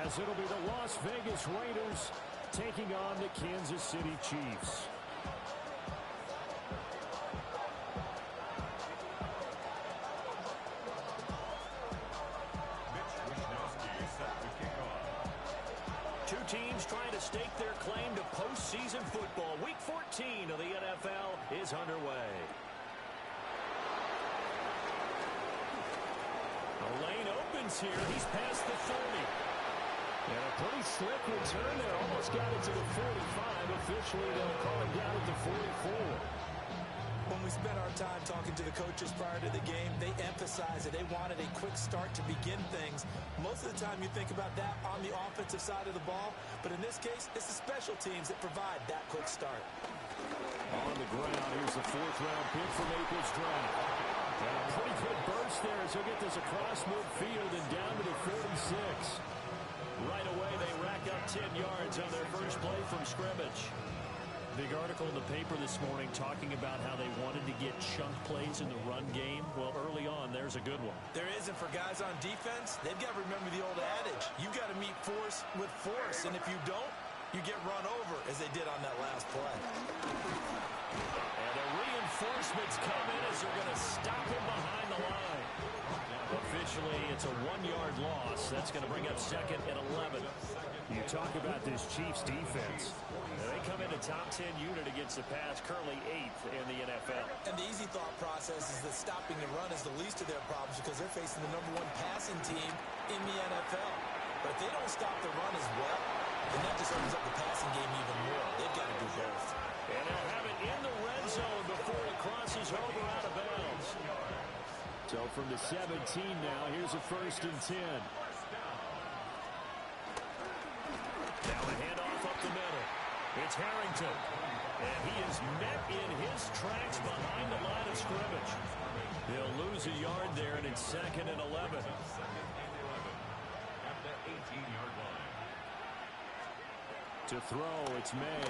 as it'll be the Las Vegas Raiders taking on the Kansas City Chiefs. Two teams trying to stake their claim to postseason football. Week 14 of the NFL is underway. The lane opens here. He's past the 40. And a pretty slick return there. Almost got it to the 45. Officially, they'll call it down at the 44. When we spent our time talking to the coaches prior to the game, they emphasized that they wanted a quick start to begin things. Most of the time you think about that on the offensive side of the ball, but in this case, it's the special teams that provide that quick start. On the ground, here's the fourth-round pick for Maples Drive. And a pretty good burst there as he'll get this across midfield and down to the 46. Right away, they rack up 10 yards on their first play from scrimmage. Big article in the paper this morning talking about how they wanted to get chunk plays in the run game. Well, early on, there's a good one. There is, and for guys on defense, they've got to remember the old adage. You've got to meet force with force, and if you don't, you get run over, as they did on that last play. And the reinforcements come in as they're going to stop him behind the line. Officially, it's a 1-yard loss. That's going to bring up second and 11. You talk about this Chiefs defense. They come in a top 10 unit against the pass, currently 8th in the NFL. And the easy thought process is that stopping the run is the least of their problems because they're facing the #1 passing team in the NFL. But if they don't stop the run as well, then that just opens up the passing game even more. They've got to do both. And they'll have it in the red zone before it crosses over out of bounds. So from the 17 now, here's a 1st and 10. Now a handoff up the middle. It's Harrington. And he is met in his tracks behind the line of scrimmage. He'll lose a yard there, and it's 2nd and 11. At the 18-yard line. To throw, it's May.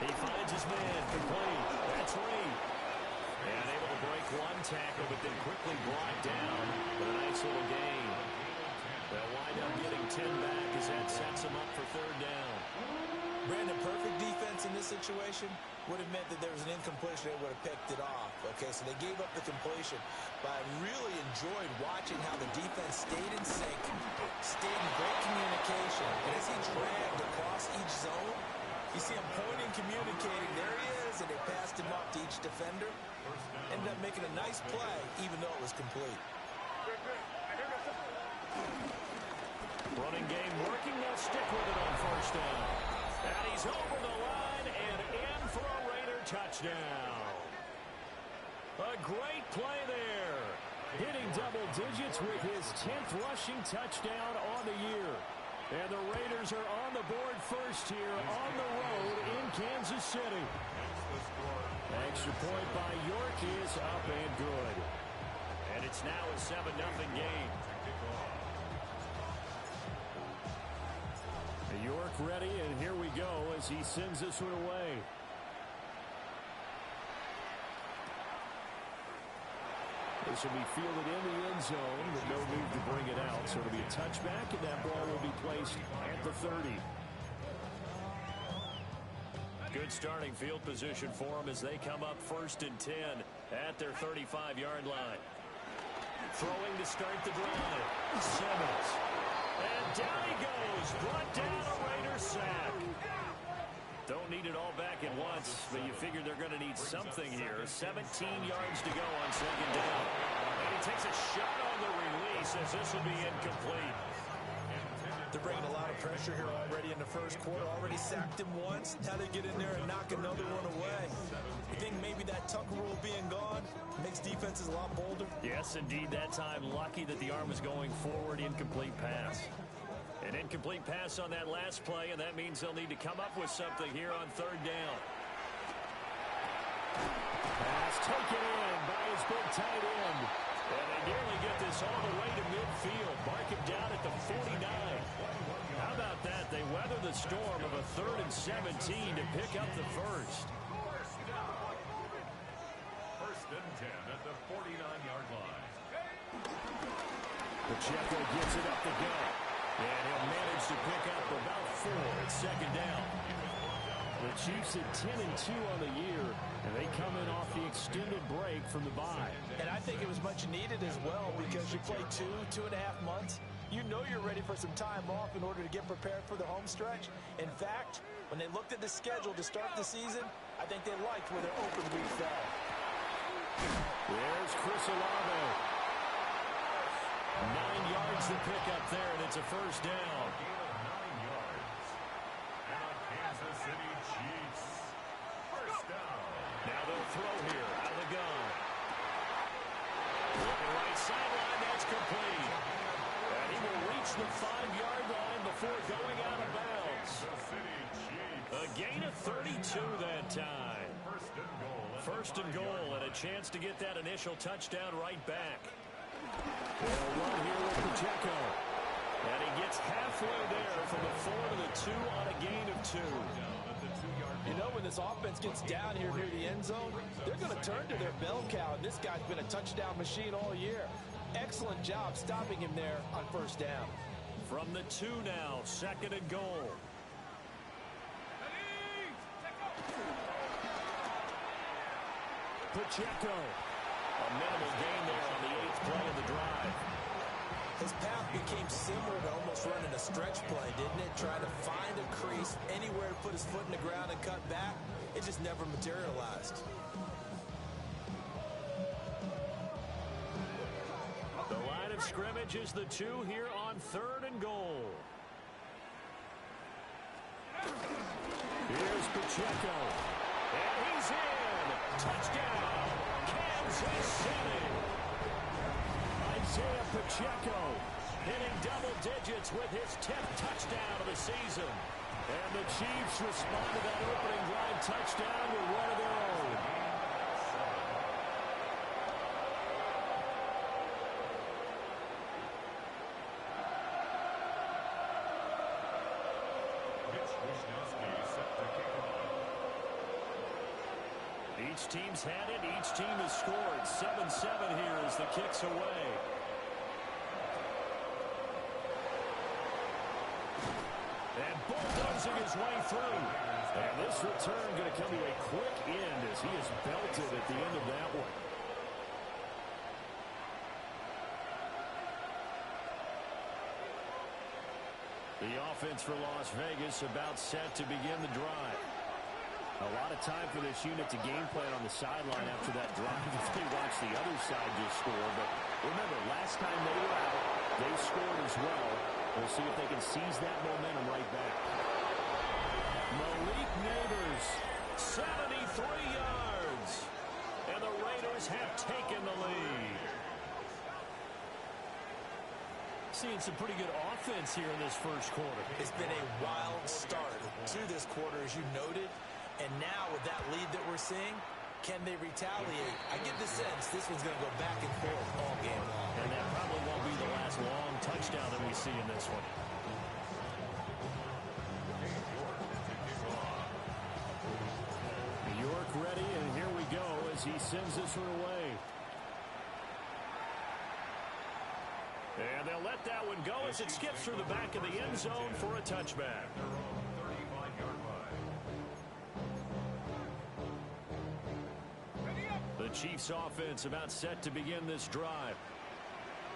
He finds his man, complete. That's Reed. And able to break one tackle, but then quickly brought down with a nice little gain. They'll wind up getting 10 back as that sets them up for 3rd down. Brandon, perfect defense in this situation would have meant that there was an incompletion. They would have picked it off. Okay, so they gave up the completion. But I really enjoyed watching how the defense stayed in sync, stayed in great communication. And as he dragged across each zone, you see him pointing, communicating. There he is, and they passed him off to each defender. Ended up making a nice play, even though it was complete. Running game working. They'll stick with it on 1st down. And he's over the line and in for a Raider touchdown. A great play there. Hitting double digits with his 10th rushing touchdown on the year. And the Raiders are on the board first here on the road in Kansas City. Extra point by York is up and good. And it's now a 7-0 game. York ready, and here we go as he sends this one away. This will be fielded in the end zone with no need to bring it out. So it'll be a touchback, and that ball will be placed at the 30. Good starting field position for them as they come up 1st and 10 at their 35-yard line. Throwing to start the drive. Simmons. And down he goes. Brought down a Raider sack. Don't need it all back at once, but you figure they're going to need something here. 17 yards to go on 2nd down. And he takes a shot on the release as this will be incomplete. They're bringing a lot of pressure here already in the 1st quarter. Already sacked him once. Now they get in there and knock another one away. You think maybe that Tucker rule being gone makes defenses a lot bolder? Yes, indeed. That time, lucky that the arm was going forward. Incomplete pass. An incomplete pass on that last play, and that means they'll need to come up with something here on 3rd down. Pass taken in by his big tight end. And they nearly get this all the way to midfield. Mark him down at the 49. How about that? the storm of a 3rd and 17 to pick up the first. First and 10 at the 49-yard line. Pacheco gets it up the gut. And he'll manage to pick up about 4 at second down. The Chiefs at 10-2 on the year, and they come in off the extended break from the bye. And I think it was much needed as well because you play 2.5 months. You know you're ready for some time off in order to get prepared for the home stretch. In fact, when they looked at the schedule to start the season, I think they liked where their open week fell. There's Chris Olave. 9 yards to pick up there, and it's a first down. Kansas City Chiefs. First down. Now they'll throw here out of the gun. Looking right sideline, that's complete. And he will reach the 5-yard line before going out of bounds. A gain of 32 that time. First and goal, and a chance to get that initial touchdown right back. They'll run here with Pacheco. And he gets halfway there from the 4 to the 2 on a gain of 2. You know, when this offense gets down here near the end zone, they're going to turn to their bell cow, and this guy's been a touchdown machine all year. Excellent job stopping him there on first down. From the 2 now, second and goal. Pacheco. A minimal gain there on the 8th play of the drive. His path became similar to almost running a stretch play, didn't it? Trying to find a crease, anywhere to put his foot in the ground and cut back. It just never materialized. The line of scrimmage is the 2 here on 3rd and goal. Here's Pacheco. And he's in. Touchdown, Kansas City. Isaiah Pacheco hitting double digits with his 10th touchdown of the season. And the Chiefs respond to that opening drive touchdown with one of their own. Each team's had it. Each team has scored. 7-7 here as the kick's away. And bulldozing his way through. And this return going to come to a quick end as he is belted at the end of that one. The offense for Las Vegas about set to begin the drive. A lot of time for this unit to game plan on the sideline after that drive if they watch the other side just score. But remember, last time they were out, they scored as well. We'll see if they can seize that momentum right back. Malik Neighbors, 73 yards. And the Raiders have taken the lead. Seeing some pretty good offense here in this first quarter. It's been a wild start to this quarter, as you noted. And now with that lead that we're seeing, can they retaliate? I get the sense this one's going to go back and forth all game long. And that probably won't be the last long touchdown that we see in this one. New York ready, and here we go as he sends this one away. And they'll let that one go as it skips through the back of the end zone for a touchback. The Chiefs offense about set to begin this drive.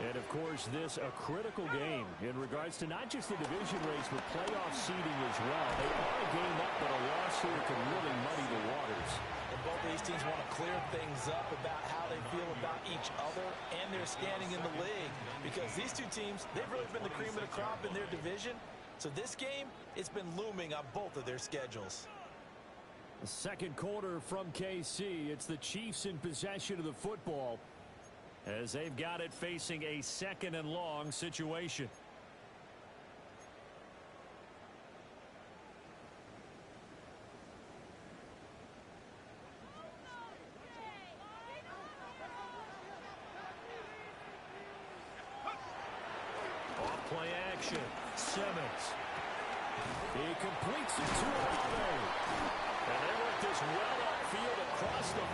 And, of course, this a critical game in regards to not just the division race, but playoff seeding as well. They are a game up, but a loss here can really muddy the waters. And both of these teams want to clear things up about how they feel about each other and their standing in the league. Because these two teams, they've really been the cream of the crop in their division. So this game, it's been looming on both of their schedules. The second quarter from KC. It's the Chiefs in possession of the football as they've got it facing a 2nd and long situation. Off play action. Simmons. He completes it to Olave. And they work this well upfield across the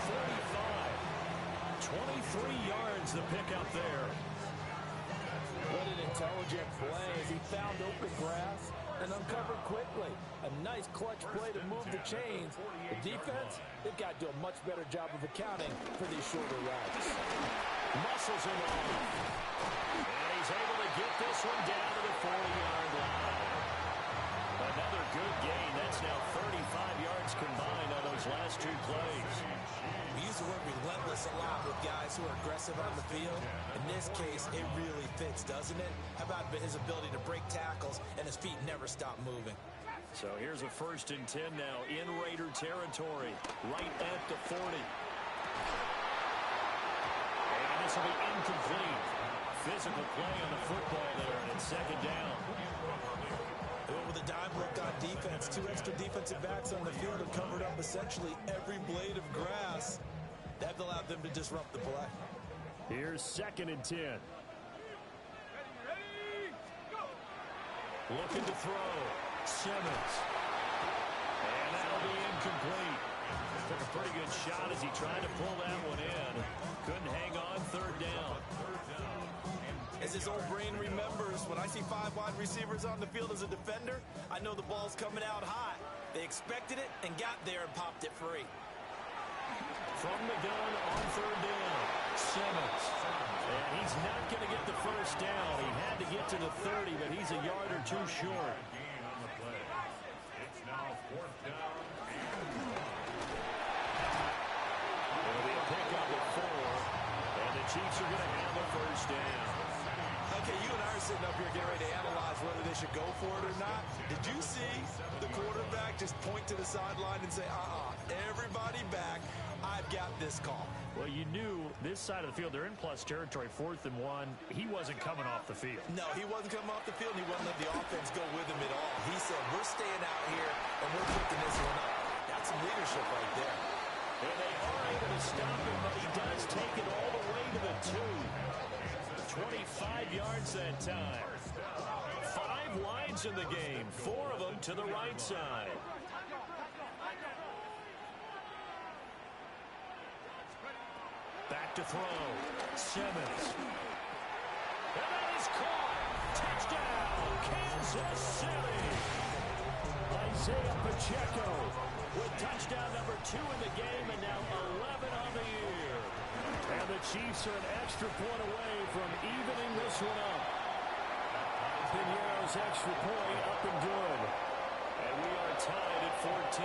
45. 23 yards the pick up there. What an intelligent play as he found open grass and uncovered quickly. A nice clutch play to move the chains. The defense, they've got to do a much better job of accounting for these shorter routes. Muscles him off. And he's able to get this one down to the 40-yard line. Another good gain. That's now 35 yards combined on those last two plays. We use the word relentless a lot with guys who are aggressive on the field. In this case, it really fits, doesn't it? How about his ability to break tackles and his feet never stop moving? So here's a 1st and 10 now in Raider territory, right at the 40. And this will be incomplete. Physical play on the football there, and it's 2nd down. With a dime look on defense, 2 extra defensive backs on the field have covered up essentially every blade of grass. That allowed them to disrupt the play. Here's 2nd and 10. Looking to throw. Simmons. And that'll be incomplete. Took a pretty good shot as he tried to pull that one in. Couldn't hang on. 3rd down. As his old brain remembers, when I see 5 wide receivers on the field as a defender, I know the ball's coming out hot. They expected it and got there and popped it free. From the gun on 3rd down, Simmons. And he's not going to get the 1st down. He had to get to the 30, but he's a yard or 2 short. It's now 4th down. It'll be a pickup at 4, and the Chiefs are going to have the 1st down. Okay, you and I are sitting up here getting ready to analyze whether they should go for it or not. Did you see the quarterback just point to the sideline and say, everybody back, I've got this call? Well, you knew this side of the field, they're in plus territory, 4th and 1. He wasn't coming off the field. No, he wasn't coming off the field, and he wouldn't let the offense go with him at all. He said, we're staying out here, and we're picking this one up. That's some leadership right there. And they are able to stop him, but he does take it all the way to the 2. 25 yards that time. 5 lines in the game, 4 of them to the right side. Back to throw. Simmons. And that is caught. Touchdown, Kansas City. Isaiah Pacheco with touchdown number 2 in the game, and now 11 on the year. And the Chiefs are an extra point away from evening this one up. Piñeiro's extra point up and good. And we are tied at 14.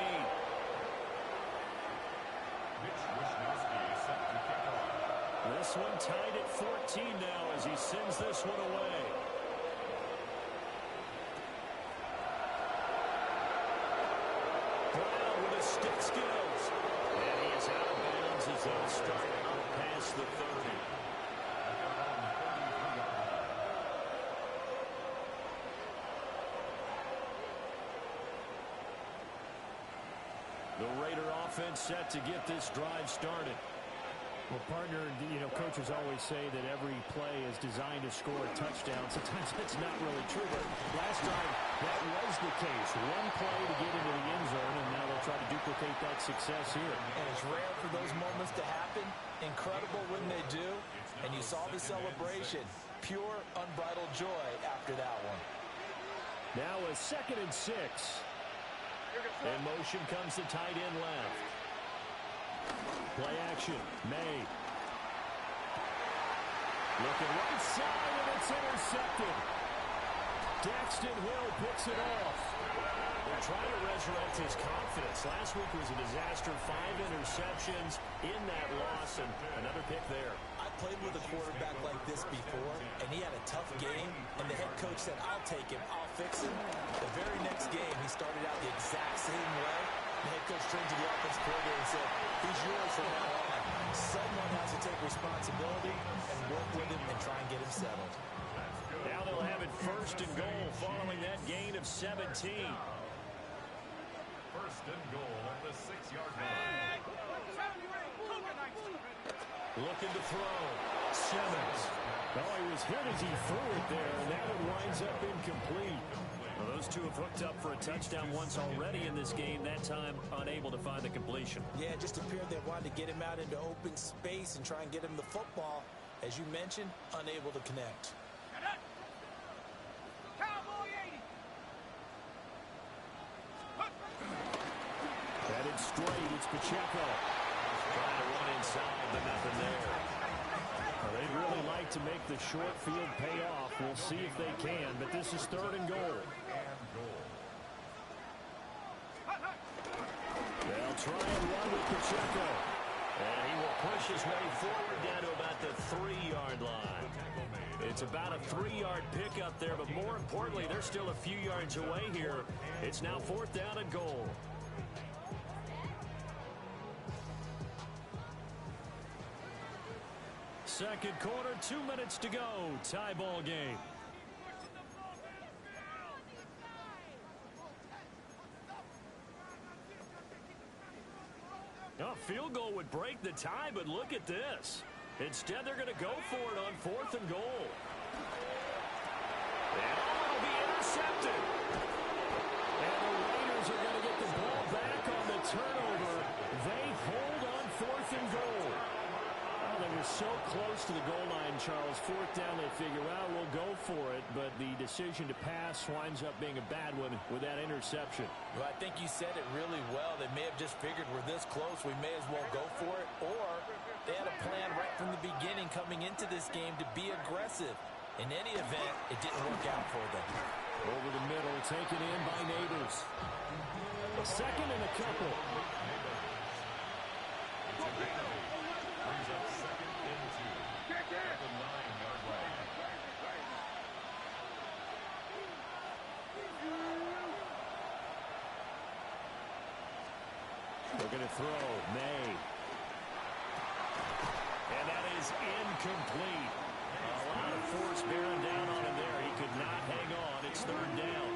This one tied at 14 now as he sends this one away. Brown with his stick skills. And he is out of bounds as they'll start up past the 30. The Raider offense set to get this drive started. Well, partner, coaches always say that every play is designed to score a touchdown. Sometimes that's not really true, but last time that was the case. One play to get into the end zone, and now they'll try to duplicate that success here. And it's rare for those moments to happen. Incredible when they do. And you saw the celebration. Pure, unbridled joy after that one. Now a 2nd and 6. In motion comes the tight end left. Play action. May. Looking right side, and it's intercepted. Daxton Hill picks it off. They're trying to resurrect his confidence. Last week was a disaster. 5 interceptions in that loss, and another pick there. I played with a quarterback like this before, and he had a tough game, and the head coach said, I'll take him, I'll fix him. The very next game, he started out the exact same way. The head coach turned to the offense coordinator and said, he's yours from now on. Someone has to take responsibility and work with him and try and get him settled. Now they'll have it 1st and goal following that gain of 17. 1st and goal at the 6-yard line. Looking to throw. Simmons. Oh, he was hit as he threw it there, and that one winds up incomplete. Well, those two have hooked up for a touchdown once already in this game, that time unable to find the completion. Yeah, it just appeared they wanted to get him out into open space and try and get him the football. As you mentioned, unable to connect. Headed straight, it's Pacheco. Trying to run inside, but nothing there. Well, they'd really like to make the short field pay off. We'll see if they can, but this is 3rd and goal. They'll try and run with Pacheco. And he will push his way forward down to about the 3-yard line. It's about a 3-yard pickup there, but more importantly, they're still a few yards away here. It's now 4th down and goal. Second quarter, 2 minutes to go. Tie ball game. A field goal would break the tie, but look at this. Instead, they're going to go for it on 4th and goal. And it'll be intercepted. And the Raiders are going to get the ball back on the turnover. They hold on 4th and goal. Oh, they were so close to the goal line, Charles. 4th down, they figure, well, we'll go for it. But the decision to pass winds up being a bad one with that interception. Well, I think you said it really well. They may have just figured we're this close, we may as well go for it. Or they had a plan right from the beginning coming into this game to be aggressive. In any event, it didn't work out for them. Over the middle, taken in by Neighbors. A second and a couple. Brings up 2nd and 2. At the 9-yard line. They're going to throw. May. And that is incomplete. A lot of force bearing down on him there. He could not hang on. It's 3rd down.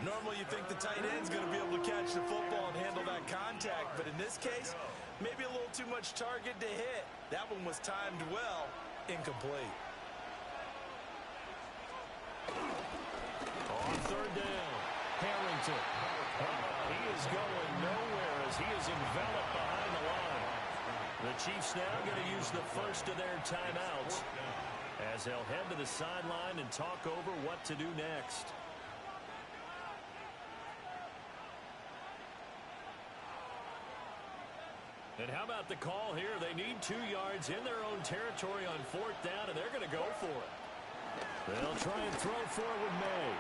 Normally you think the tight end's going to be able to catch the football and handle that contact, but in this case, maybe a little too much target to hit. That one was timed well, incomplete. On 3rd down, Harrington. He is going nowhere as he is enveloped behind the line. The Chiefs now going to use the first of their timeouts as they'll head to the sideline and talk over what to do next. And how about the call here? They need 2 yards in their own territory on 4th down, and they're going to go for it. They'll try and throw forward May.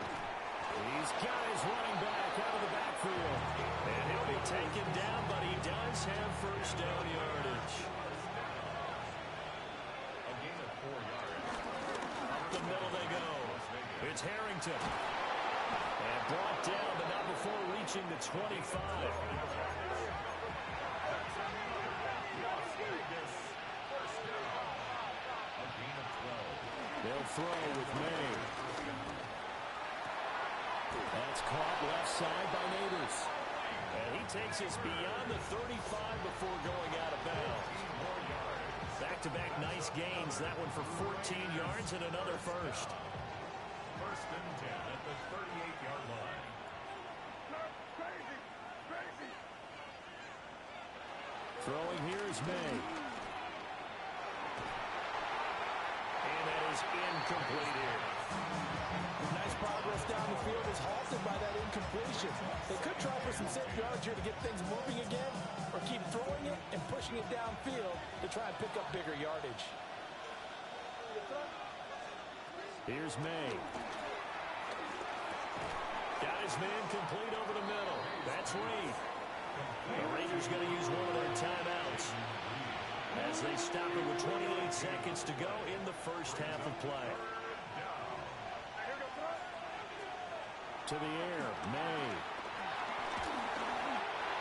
He's got his running back out of the backfield. And he'll be taken down, but he does have 1st down yardage. A gain of 4 yards. Up the middle they go. It's Harrington. And brought down, but not before reaching the 25. They'll throw with May. That's caught left side by Neighbors. And he takes us beyond the 35 before going out of bounds. Back-to-back nice gains. That one for 14 yards and another first. 1st and 10 at the 38-yard line. Throwing here is May. And that is incomplete here. Nice progress down the field is halted by that incompletion. They could try for some safe yards here to get things moving again, or keep throwing it and pushing it downfield to try and pick up bigger yardage. Here's May. Got his man complete over the middle. That's Reed. The Raiders going to use one of their timeouts as they stop it with 28 seconds to go in the first half of play. To the air, May.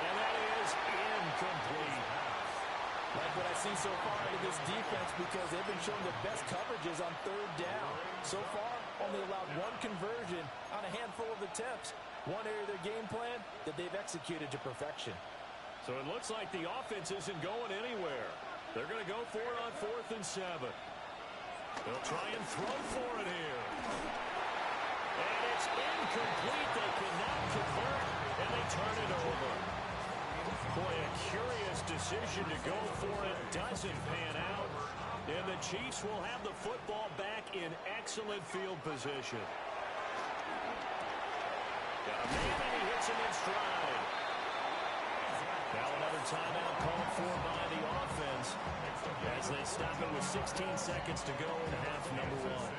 And that is incomplete. Like what I see so far out of this defense, because they've been showing the best coverages on 3rd down. So far, only allowed 1 conversion on a handful of attempts. One area of their game plan that they've executed to perfection. So it looks like the offense isn't going anywhere. They're going to go for it on 4th and 7. They'll try and throw for it here. And it's incomplete. They cannot decision to go for it doesn't pan out. And the Chiefs will have the football back in excellent field position. Got a man, and he hits him in stride. Now another timeout called for by the offense as they stop it with 16 seconds to go in half number one.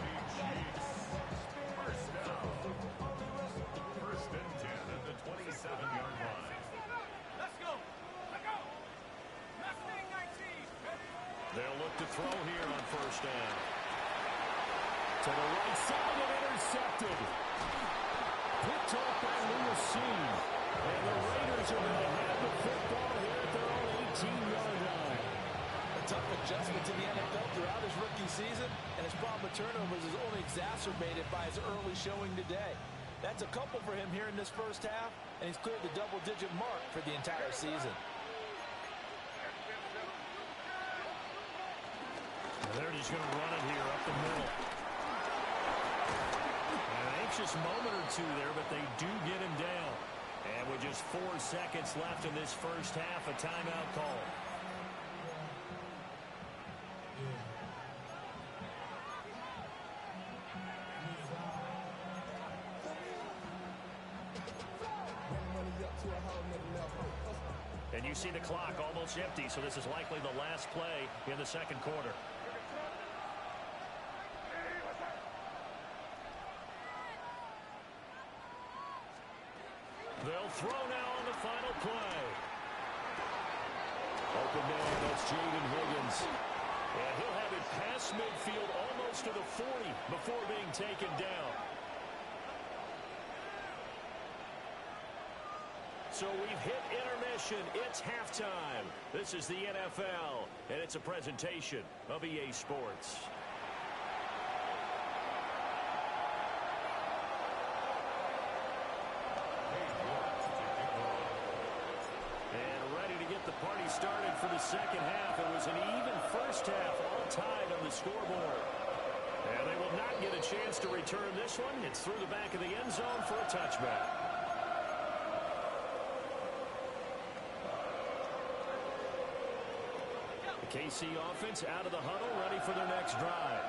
First and 10 at the 27-yard line. Let's go. Let's go. Mustang 19. They'll look to throw here on first down. To the right side and intercepted. Picked off by Lewis. And the Raiders are going to have the football here at their own 18-yard line. A tough adjustment to the NFL throughout his rookie season, and his problem with turnovers is only exacerbated by his early showing today. That's a couple for him here in this first half, and he's cleared the double-digit mark for the entire season. They're just going to run it here up the middle. An anxious moment or two there, but they do get him down. And with just 4 seconds left in this first half, a timeout call. And you see the clock almost empty, so this is likely the last play in the second quarter. They'll throw now on the final play. Open man, that's Jaden Higgins. And he'll have it past midfield almost to the 40 before being taken down. So we've hit intermission. It's halftime. This is the NFL, and it's a presentation of EA Sports. The party started for the second half. It was an even first half, all tied on the scoreboard. And they will not get a chance to return this one. It's through the back of the end zone for a touchback. The KC offense out of the huddle, ready for their next drive.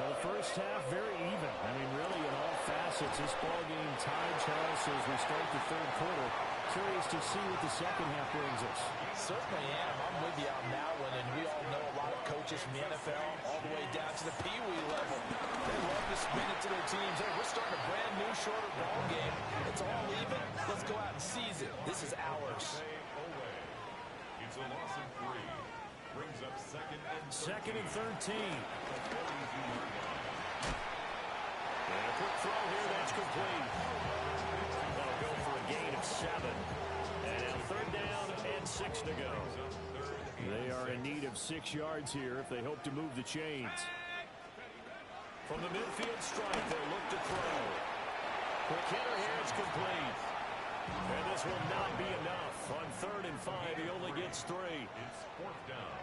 Well, the first half, very even. I mean, really, in all facets, this ball game tied, Charles, as we start the third quarter. Curious to see what the second half brings us. Certainly am. I'm with you on that one, and we all know a lot of coaches from the NFL all the way down to the Pee Wee level. They love to spin it to their teams. Hey, we're starting a brand new, shorter ball game. It's all even. Let's go out and seize it. This is ours. It's a loss of 3. Brings up second and 13. And a quick throw here, that's complete. They'll go for a gain of 7. And now third down and 6 to go. They are in need of 6 yards here if they hope to move the chains. From the midfield stripe, they look to throw. Quick hitter here, it's complete. And this will not be enough. On 3rd and 5, he only gets 3. It's 4th down.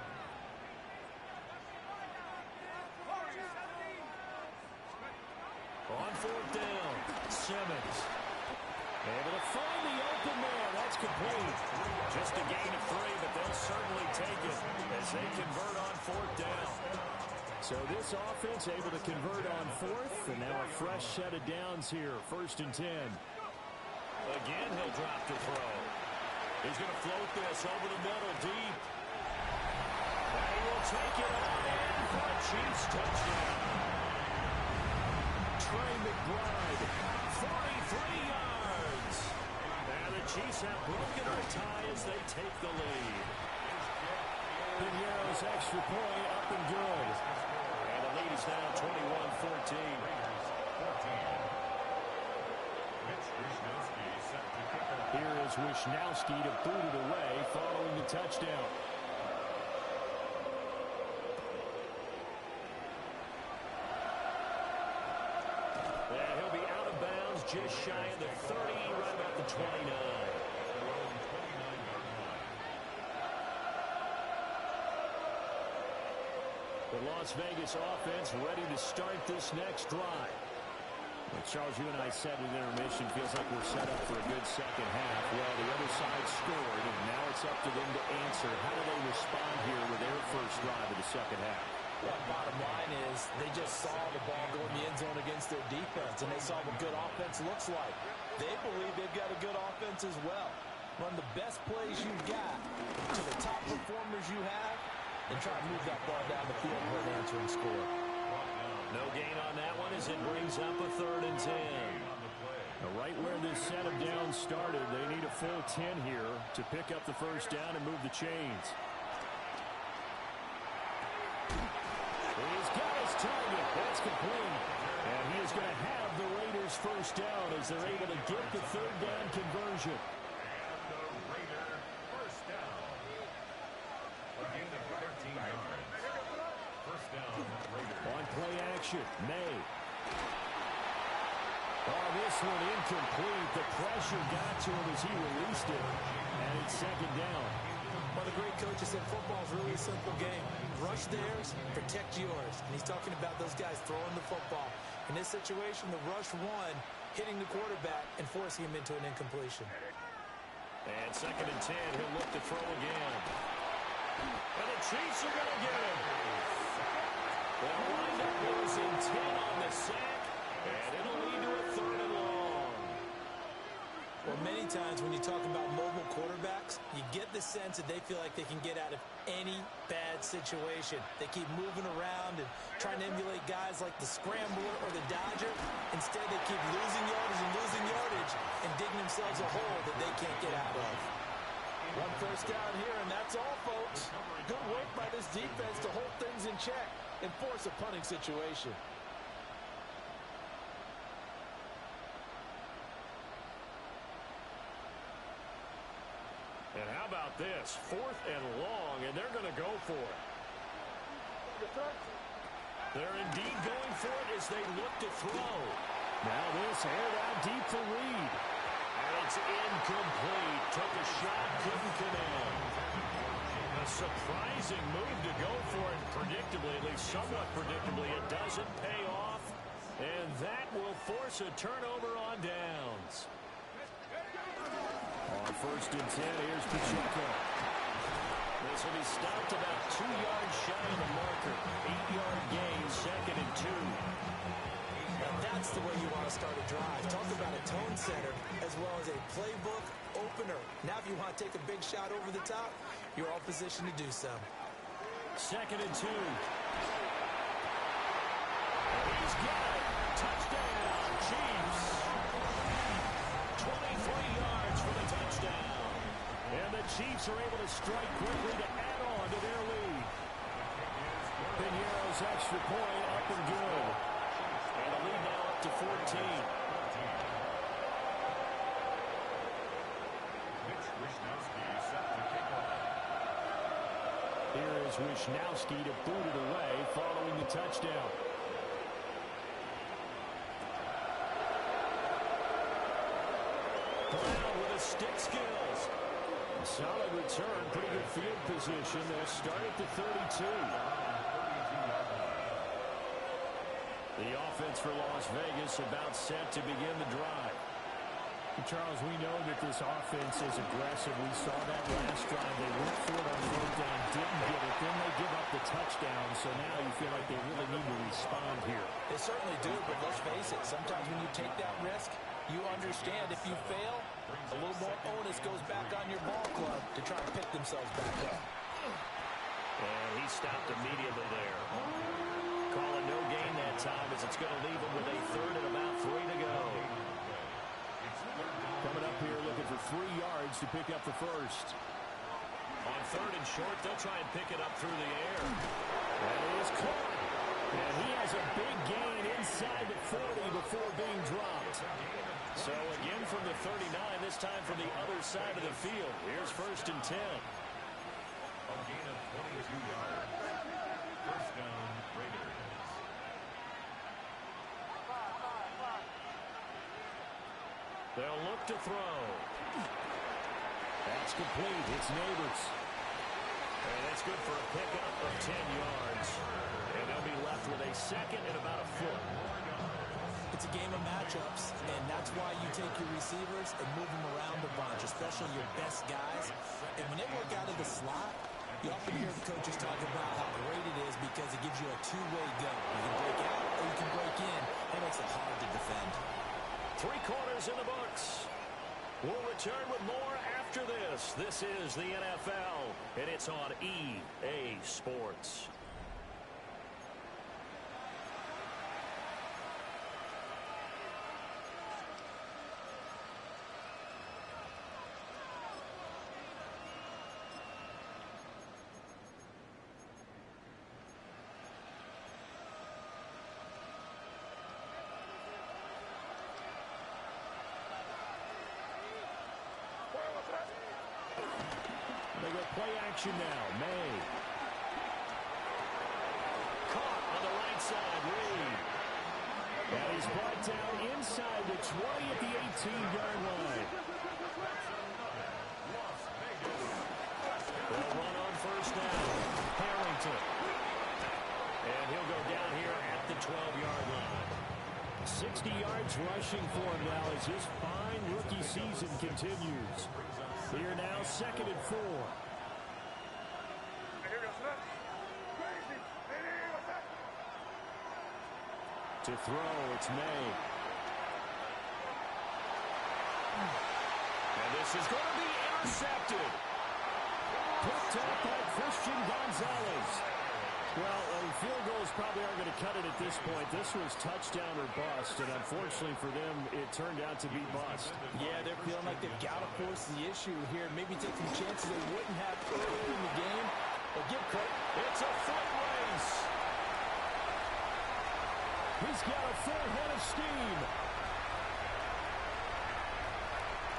On 4th down, Simmons. Able to find the open man. That's complete. Just a gain of 3, but they'll certainly take it as they convert on 4th down. So this offense able to convert on 4th, and now a fresh set of downs here, 1st and 10. Again, he'll drop to throw. He's going to float this over the middle deep. And he will take it on in for a Chiefs touchdown. Trey McBride, 43 yards. And the Chiefs have broken our tie as they take the lead. Piñeiro's extra point up and good. And the lead is now 21-14. Here is Wishnowski to boot it away following the touchdown. And he'll be out of bounds just shy of the 30, right about the 29. The Las Vegas offense ready to start this next drive. Charles, you and I said in intermission, feels like we're set up for a good second half. Well, the other side scored, and now it's up to them to answer. How do they respond here with their first drive of the second half? Well, bottom line is they just saw the ball go in the end zone against their defense, and they saw what good offense looks like. They believe they've got a good offense as well. Run the best plays you've got to the top performers you have, and try to move that ball down the field for an answering score. No gain on that one as it brings up a 3rd and 10. Now, right where this set of downs started, they need a full 10 here to pick up the first down and move the chains. He's got his target. That's complete. And he is going to have the Raiders first down as they're able to get the 3rd down conversion. And the Raider first down. A gain of 13 yards. First down, Raiders. On play action, May. Oh, this one incomplete. The pressure got to him as he released it. And it's 2nd down. Well, the great coach has said football is really a simple game. Rush theirs, protect yours. And he's talking about those guys throwing the football. In this situation, the rush won, hitting the quarterback and forcing him into an incompletion. And 2nd and 10, he'll look to throw again. And the Chiefs are going to get him. They'll wind up losing 10 on the sack, and it'll lead to a 3rd and long. Well, many times when you talk about mobile quarterbacks, you get the sense that they feel like they can get out of any bad situation. They keep moving around and trying to emulate guys like the Scrambler or the Dodger. Instead, they keep losing yardage and digging themselves a hole that they can't get out of. One first down here, and that's all, folks. Good work by this defense to hold things in check and force a punting situation. And how about this? 4th and long, and they're going to go for it. They're indeed going for it as they look to throw. Now this aired out deep for Reed. And it's incomplete. Took a shot, couldn't connect. A surprising move to go for it. Predictably, at least somewhat predictably, it doesn't pay off. And that will force a turnover on downs. On 1st and 10, here's Pacheco. This will be stopped about 2 yards shy of the marker. 8-yard gain, 2nd and 2. Now that's the way you want to start a drive. Talk about a tone setter as well as a playbook opener. Now if you want to take a big shot over the top, you're all positioned to do so. 2nd and 2. He's got it. Touchdown, Chiefs. 23 yards for the touchdown. And the Chiefs are able to strike quickly to add on to their lead. Pinheiro's extra point up and good. And the lead now up to 14. Here is Wishnowski to boot it away following the touchdown. Brown with his stick skills. Solid return, pretty good field position. They'll start at the 32. The offense for Las Vegas about set to begin the drive. Charles, we know that this offense is aggressive. We saw that last drive. They went for it on 4th down, didn't get it. Then they give up the touchdown. So now you feel like they really need to respond here. They certainly do, but let's face it. Sometimes when you take that risk, you understand if you fail, a little more onus goes back on your ball club to try to pick themselves back up. And he stopped immediately there. Calling no gain that time as it's going to leave him with a 3rd and about 3 to go. Coming up here looking for 3 yards to pick up the first. On 3rd and short, they'll try and pick it up through the air. That is caught. And he has a big gain inside the 40 before being dropped. So again from the 39, this time from the other side of the field. Here's 1st and 10. A gain of 22 yards. First down, Raiders. They'll look to throw. That's complete. It's Neighbors. And that's good for a pickup of 10 yards. And they'll be left with a 2nd and about a foot. It's a game of matchups, and that's why you take your receivers and move them around a bunch, especially your best guys. And when they work out of the slot, you often hear the coaches talk about how great it is because it gives you a two-way go. You can break out or you can break in. That makes it hard to defend. 3 quarters in the books. We'll return with more after this. This is the NFL, and it's on EA Sports. They go play action now. May. Caught on the right side. Reed. And he's brought down inside the 20 at the 18-yard line. They'll run on first down. Harrington. And he'll go down here at the 12-yard line. 60 yards rushing for him now as his fine rookie season continues. Here now, 2nd and 4. To throw, it's May. And this is going to be intercepted. Picked up by Christian Gonzalez. Well, field goals probably aren't going to cut it at this point. This was touchdown or bust, and unfortunately for them, it turned out to be bust. Yeah, they're feeling like they've got to force the issue here. Maybe take some chances they wouldn't have earlier in the game. But give credit. It's a foot race. He's got a full head of steam.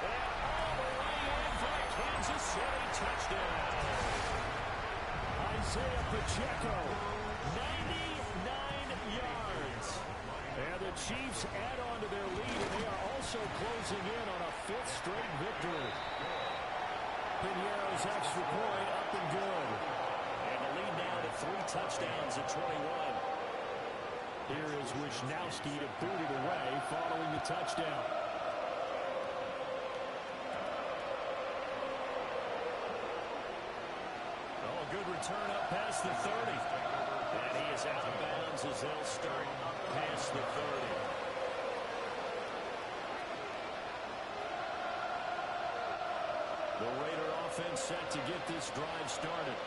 And all the way in for a Kansas City touchdown. Isaiah Pacheco, 99 yards. and the Chiefs add on to their lead, and they are also closing in on a 5th straight victory. Piñeiro's extra point up and good. And the lead now to 3 touchdowns at 21. Here is Wisnowski to boot it away following the touchdown. Oh, good return up past the 30. And he is out of bounds as they'll start past the 30. The Raider offense set to get this drive started.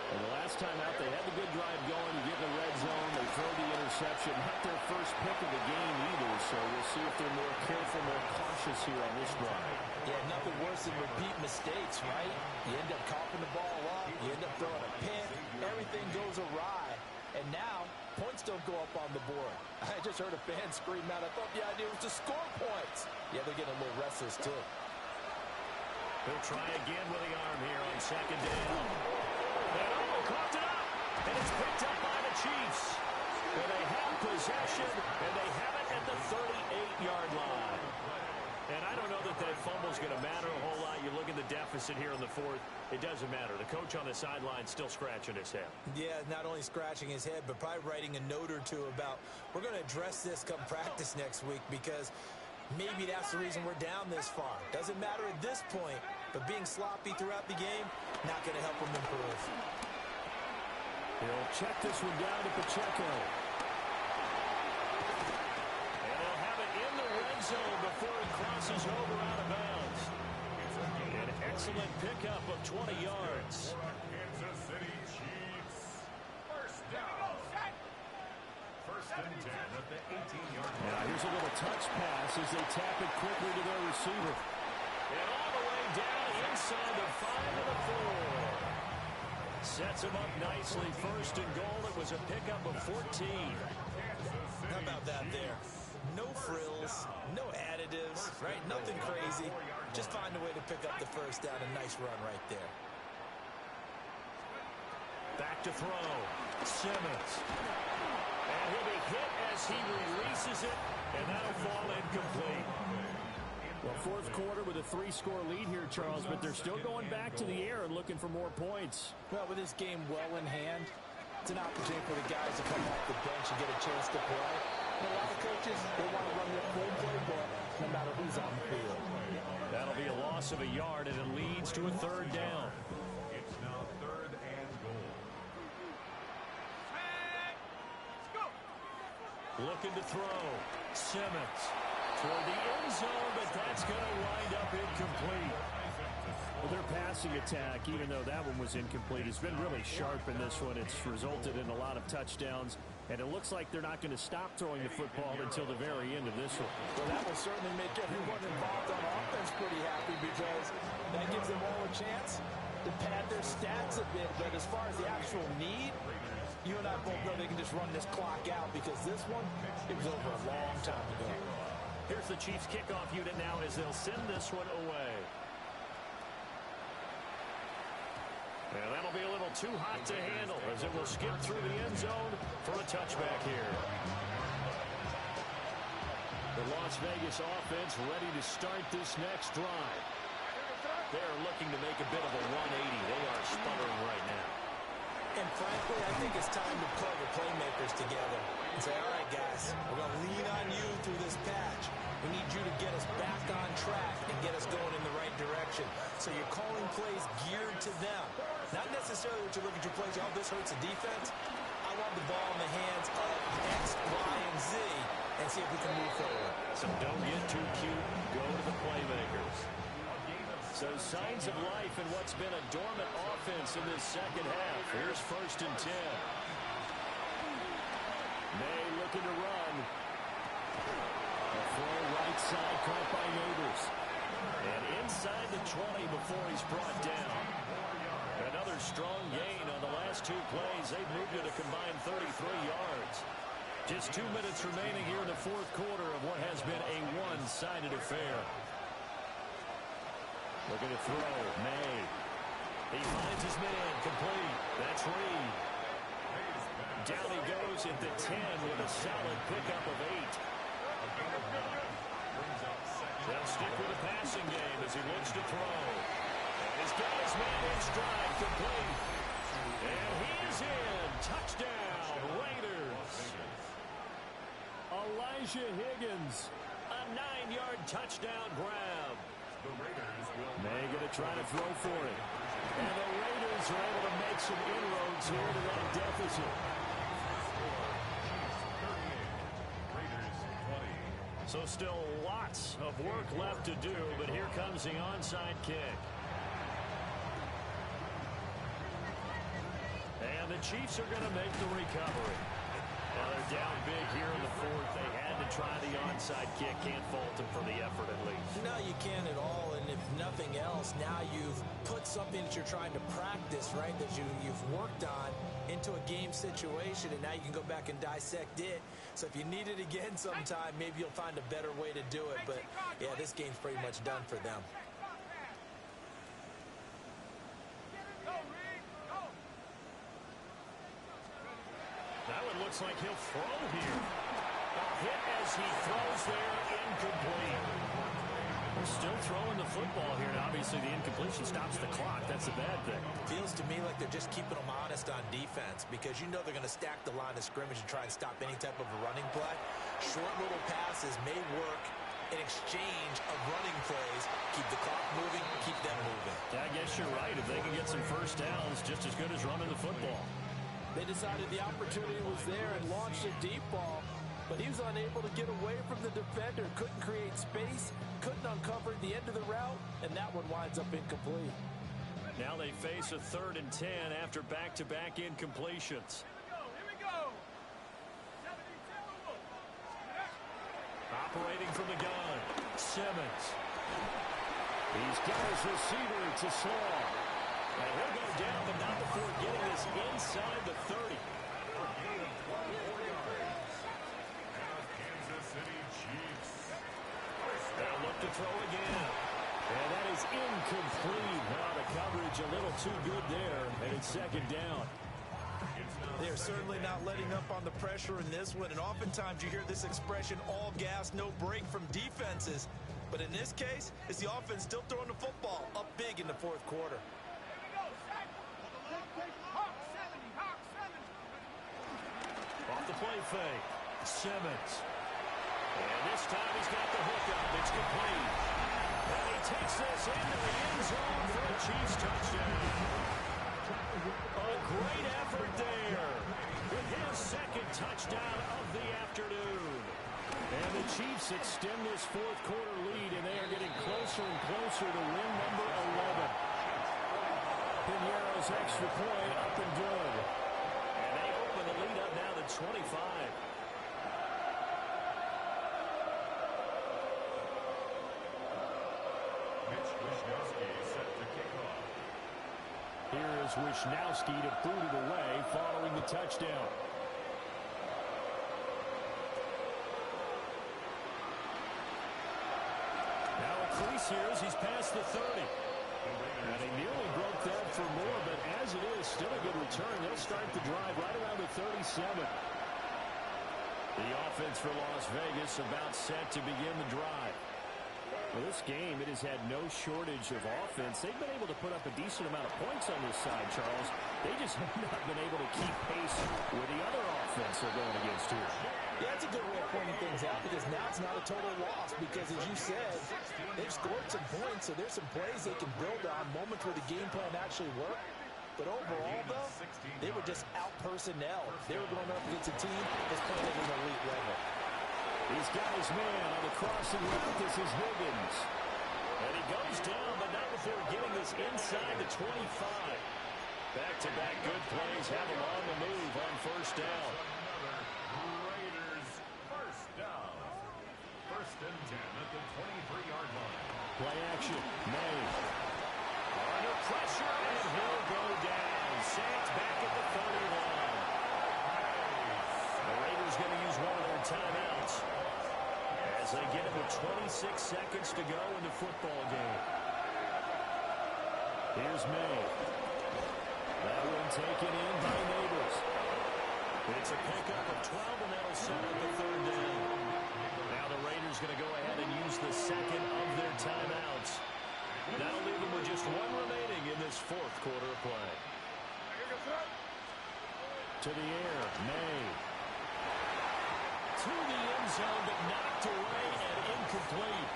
And the last time out, they had the good drive going. You get in the red zone, they throw the interception. Not their first pick of the game either, so we'll see if they're more careful, more cautious here on this drive. Yeah, nothing worse than repeat mistakes, right? You end up coughing the ball up, you end up throwing a pick, everything goes awry. And now, points don't go up on the board. I just heard a fan scream out, I thought the idea was to score points. Yeah, they're getting a little restless, too. He'll try again with the arm here on 2nd down. And coughed it up. And it's picked up by the Chiefs. And they have possession, and they have it at the 38-yard line. And I don't know that that fumble's going to matter a whole lot. You look at the deficit here in the 4th. It doesn't matter. The coach on the sideline still scratching his head. Yeah, not only scratching his head, but probably writing a note or two about, we're going to address this come practice next week because maybe that's the reason we're down this far. Doesn't matter at this point, but being sloppy throughout the game, not going to help him improve. He'll check this one down to Pacheco. And he'll have it in the red zone before it crosses over out of bounds. An excellent pickup of 20 yards. Kansas City Chiefs. First down. First and 10 at the 18-yard line. Now here's a little touch pass as they tap it quickly to their receiver. And all the way down inside the 5 of the 4. Sets him up nicely. First and goal. It was a pickup of 14. How about that there? No frills, no additives, right? Nothing crazy. Just find a way to pick up the first down. A nice run right there. Back to throw. Simmons. And he'll be hit as he releases it, and that'll fall incomplete. Well, 4th quarter with a 3-score lead here, Charles, but they're still going back to the air and looking for more points. Well, with this game well in hand, it's an opportunity for the guys to come off the bench and get a chance to play. And a lot of coaches, they loss of a yard, and it leads to a third down. It's now 3rd and goal. Looking to throw. Simmons toward the end zone, but that's going to wind up incomplete. Well, their passing attack, even though that one was incomplete, has been really sharp in this one. It's resulted in a lot of touchdowns, and it looks like they're not going to stop throwing the football until the very end of this one. Well, that will certainly make everyone involved on offense pretty happy because that gives them all a chance to pad their stats a bit. But as far as the actual need, you and I both know they can just run this clock out because this one, it was over a long time ago. Here's the Chiefs kickoff unit now as they'll send this one away. And that'll be a little too hot to handle as it will skip through the end zone for a touchback here. The Las Vegas offense ready to start this next drive. They're looking to make a bit of a 180. They are sputtering right now. And frankly, I think it's time to pull the playmakers together and say, all right, guys, we're going to lean on you through this patch. We need you to get us back on track and get us going in the right direction. So you're calling plays geared to them. Not necessarily that you look at your plays, oh, this hurts the defense. I want the ball in the hands of X, Y, and Z and see if we can move forward. So don't get too cute. Go to the playmakers. So signs of life in what's been a dormant offense in this second half. Here's 1st and 10. May looking to run. A full right side caught by Neighbors. And inside the 20 before he's brought down. Another strong gain on the last 2 plays. They've moved it a combined 33 yards. Just 2 minutes remaining here in the 4th quarter of what has been a one-sided affair. Looking to throw. May. He finds his man. Complete. That's Reed. Down he goes at the 10 with a solid pickup of 8. They'll stick with the passing game as he looks to throw. And he's got his man in stride. Complete. And he is in. Touchdown, Raiders. Elijah Higgins. A 9-yard touchdown grab. May going to try to throw for it. And the Raiders are able to make some inroads here to that deficit. So still lots of work left to do, but here comes the onside kick. And the Chiefs are going to make the recovery. Now they're down big here in the 4th. They had to try the onside kick. Can't fault them for the effort at least. No, you can't at all. And if nothing else, now you've put something that you're trying to practice, right, that you've worked on into a game situation, and now you can go back and dissect it. So if you need it again sometime, maybe you'll find a better way to do it. But, yeah, this game's pretty much done for them. Now it looks like he'll throw here. A hit as he throws there, incomplete. They're still throwing the football here, and obviously the incompletion stops the clock. That's a bad thing. Feels to me like they're just keeping them honest on defense because you know they're going to stack the line of scrimmage and try and stop any type of a running play. Short little passes may work in exchange of running plays. Keep the clock moving, keep them moving. I guess you're right. If they can get some first downs, just as good as running the football. They decided the opportunity was there and launched a deep ball, but he was unable to get away from the defender, couldn't create space, couldn't uncover the end of the route, and that one winds up incomplete. Now they face a 3rd and 10 after back-to-back incompletions. Here we go. Operating from the gun, Simmons. He's got his receiver to Slaw. And he'll go down, but not before getting this inside the 30. They'll look to throw again. And that is incomplete. Now the coverage a little too good there, and it's 2nd down. They're certainly not letting up on the pressure in this one, and oftentimes you hear this expression, all gas, no break from defenses. But in this case, it's the offense still throwing the football up big in the 4th quarter. Off the play fake, Simmons. And this time he's got the hookup. It's complete. And he takes this into the end zone for a Chiefs touchdown. A great effort there with his second touchdown of the afternoon. And the Chiefs extend this fourth quarter lead, and they are getting closer and closer to win number 11. Piñeiro's extra point up and good. And they open the lead up now to 25. Here is Wisnowski to boot it away following the touchdown. Now a crease here as he's past the 30. And he nearly broke that for more, but as it is, still a good return. They'll start the drive right around the 37. The offense for Las Vegas about set to begin the drive. Well, this game, it has had no shortage of offense. They've been able to put up a decent amount of points on this side, Charles. They just have not been able to keep pace with the other offense they're going against here. Yeah, that's a good way of pointing things out because now it's not a total loss because, as you said, they've scored some points, so there's some plays they can build on, moments where the game plan actually worked. But overall, though, they were just out personnel. They were going up against a team that's playing at an elite level. He's got his man on the crossing route. This is Higgins. And he goes down, but not before getting this inside the 25. Back-to-back good plays have him on the move on first down. Raiders first down. First and 10 at the 23-yard line. Play action. May. Under pressure, and he'll go down. Sacked back at the 30 line. The Raiders going to use one of their timeouts as they get it with 26 seconds to go in the football game. Here's May. That one taken in by Neighbors. It's a pickup of 12, and that'll set up the third down. Now the Raiders going to go ahead and use the second of their timeouts. That'll leave them with just one remaining in this fourth quarter of play. To the air, May. To the end zone, but knocked away and incomplete.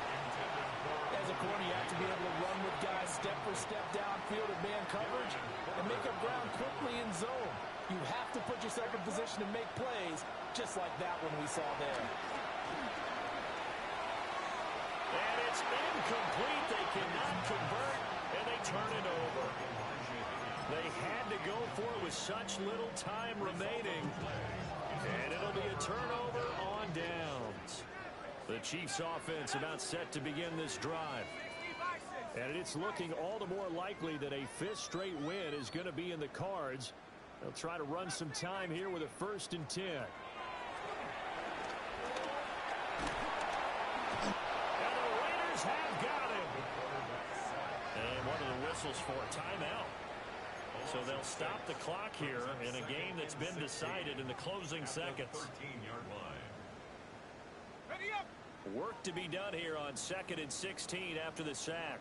As a corner, you have to be able to run with guys step for step downfield in man coverage and make up ground quickly in zone. You have to put yourself in position to make plays, just like that one we saw there. And it's incomplete. They cannot convert, and they turn it over. They had to go for it with such little time remaining. And it'll be a turnover on downs. The Chiefs offense about set to begin this drive. And it's looking all the more likely that a fifth straight win is going to be in the cards. They'll try to run some time here with a 1st and 10. And the Raiders have got him. And one of the whistles for a timeout. So they'll stop the clock here in a game that's been decided in the closing seconds. 13-yard line. Work to be done here on 2nd and 16 after the sack.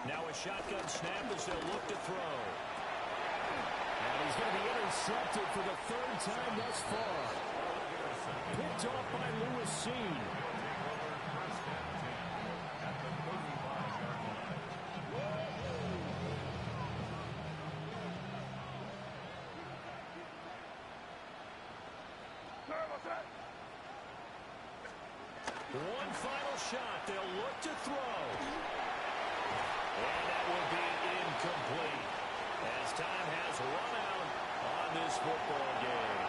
Now a shotgun snap as they'll look to throw. And he's going to be intercepted for the 3rd time thus far. Picked off by Lewis Seen. One final shot. They'll look to throw. And that will be incomplete as time has run out on this football game.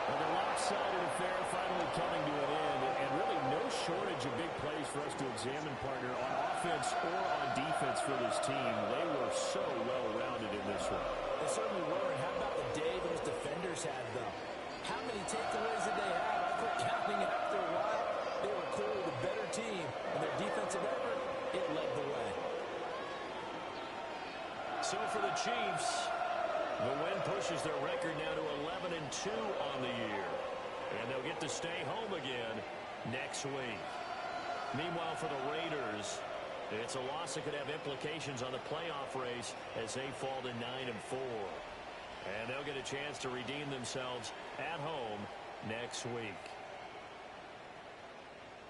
Well, the lopsided affair finally coming to an end, and really no shortage of big plays for us to examine, partner, on offense or on defense for this team. They were so well-rounded in this one. They certainly were, and how about the day those defenders had, though? How many takeaways did they have? I quit counting after a while. They were clearly the better team, and their defensive effort, it led the way. So for the Chiefs, the win pushes their record now to 11-2 on the year. And they'll get to stay home again next week. Meanwhile, for the Raiders, it's a loss that could have implications on the playoff race as they fall to 9-4. And they'll get a chance to redeem themselves at home next week.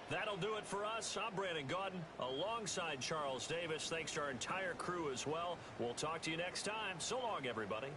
That'll do it for us. I'm Brandon Gaudin alongside Charles Davis. Thanks to our entire crew as well. We'll talk to you next time. So long, everybody.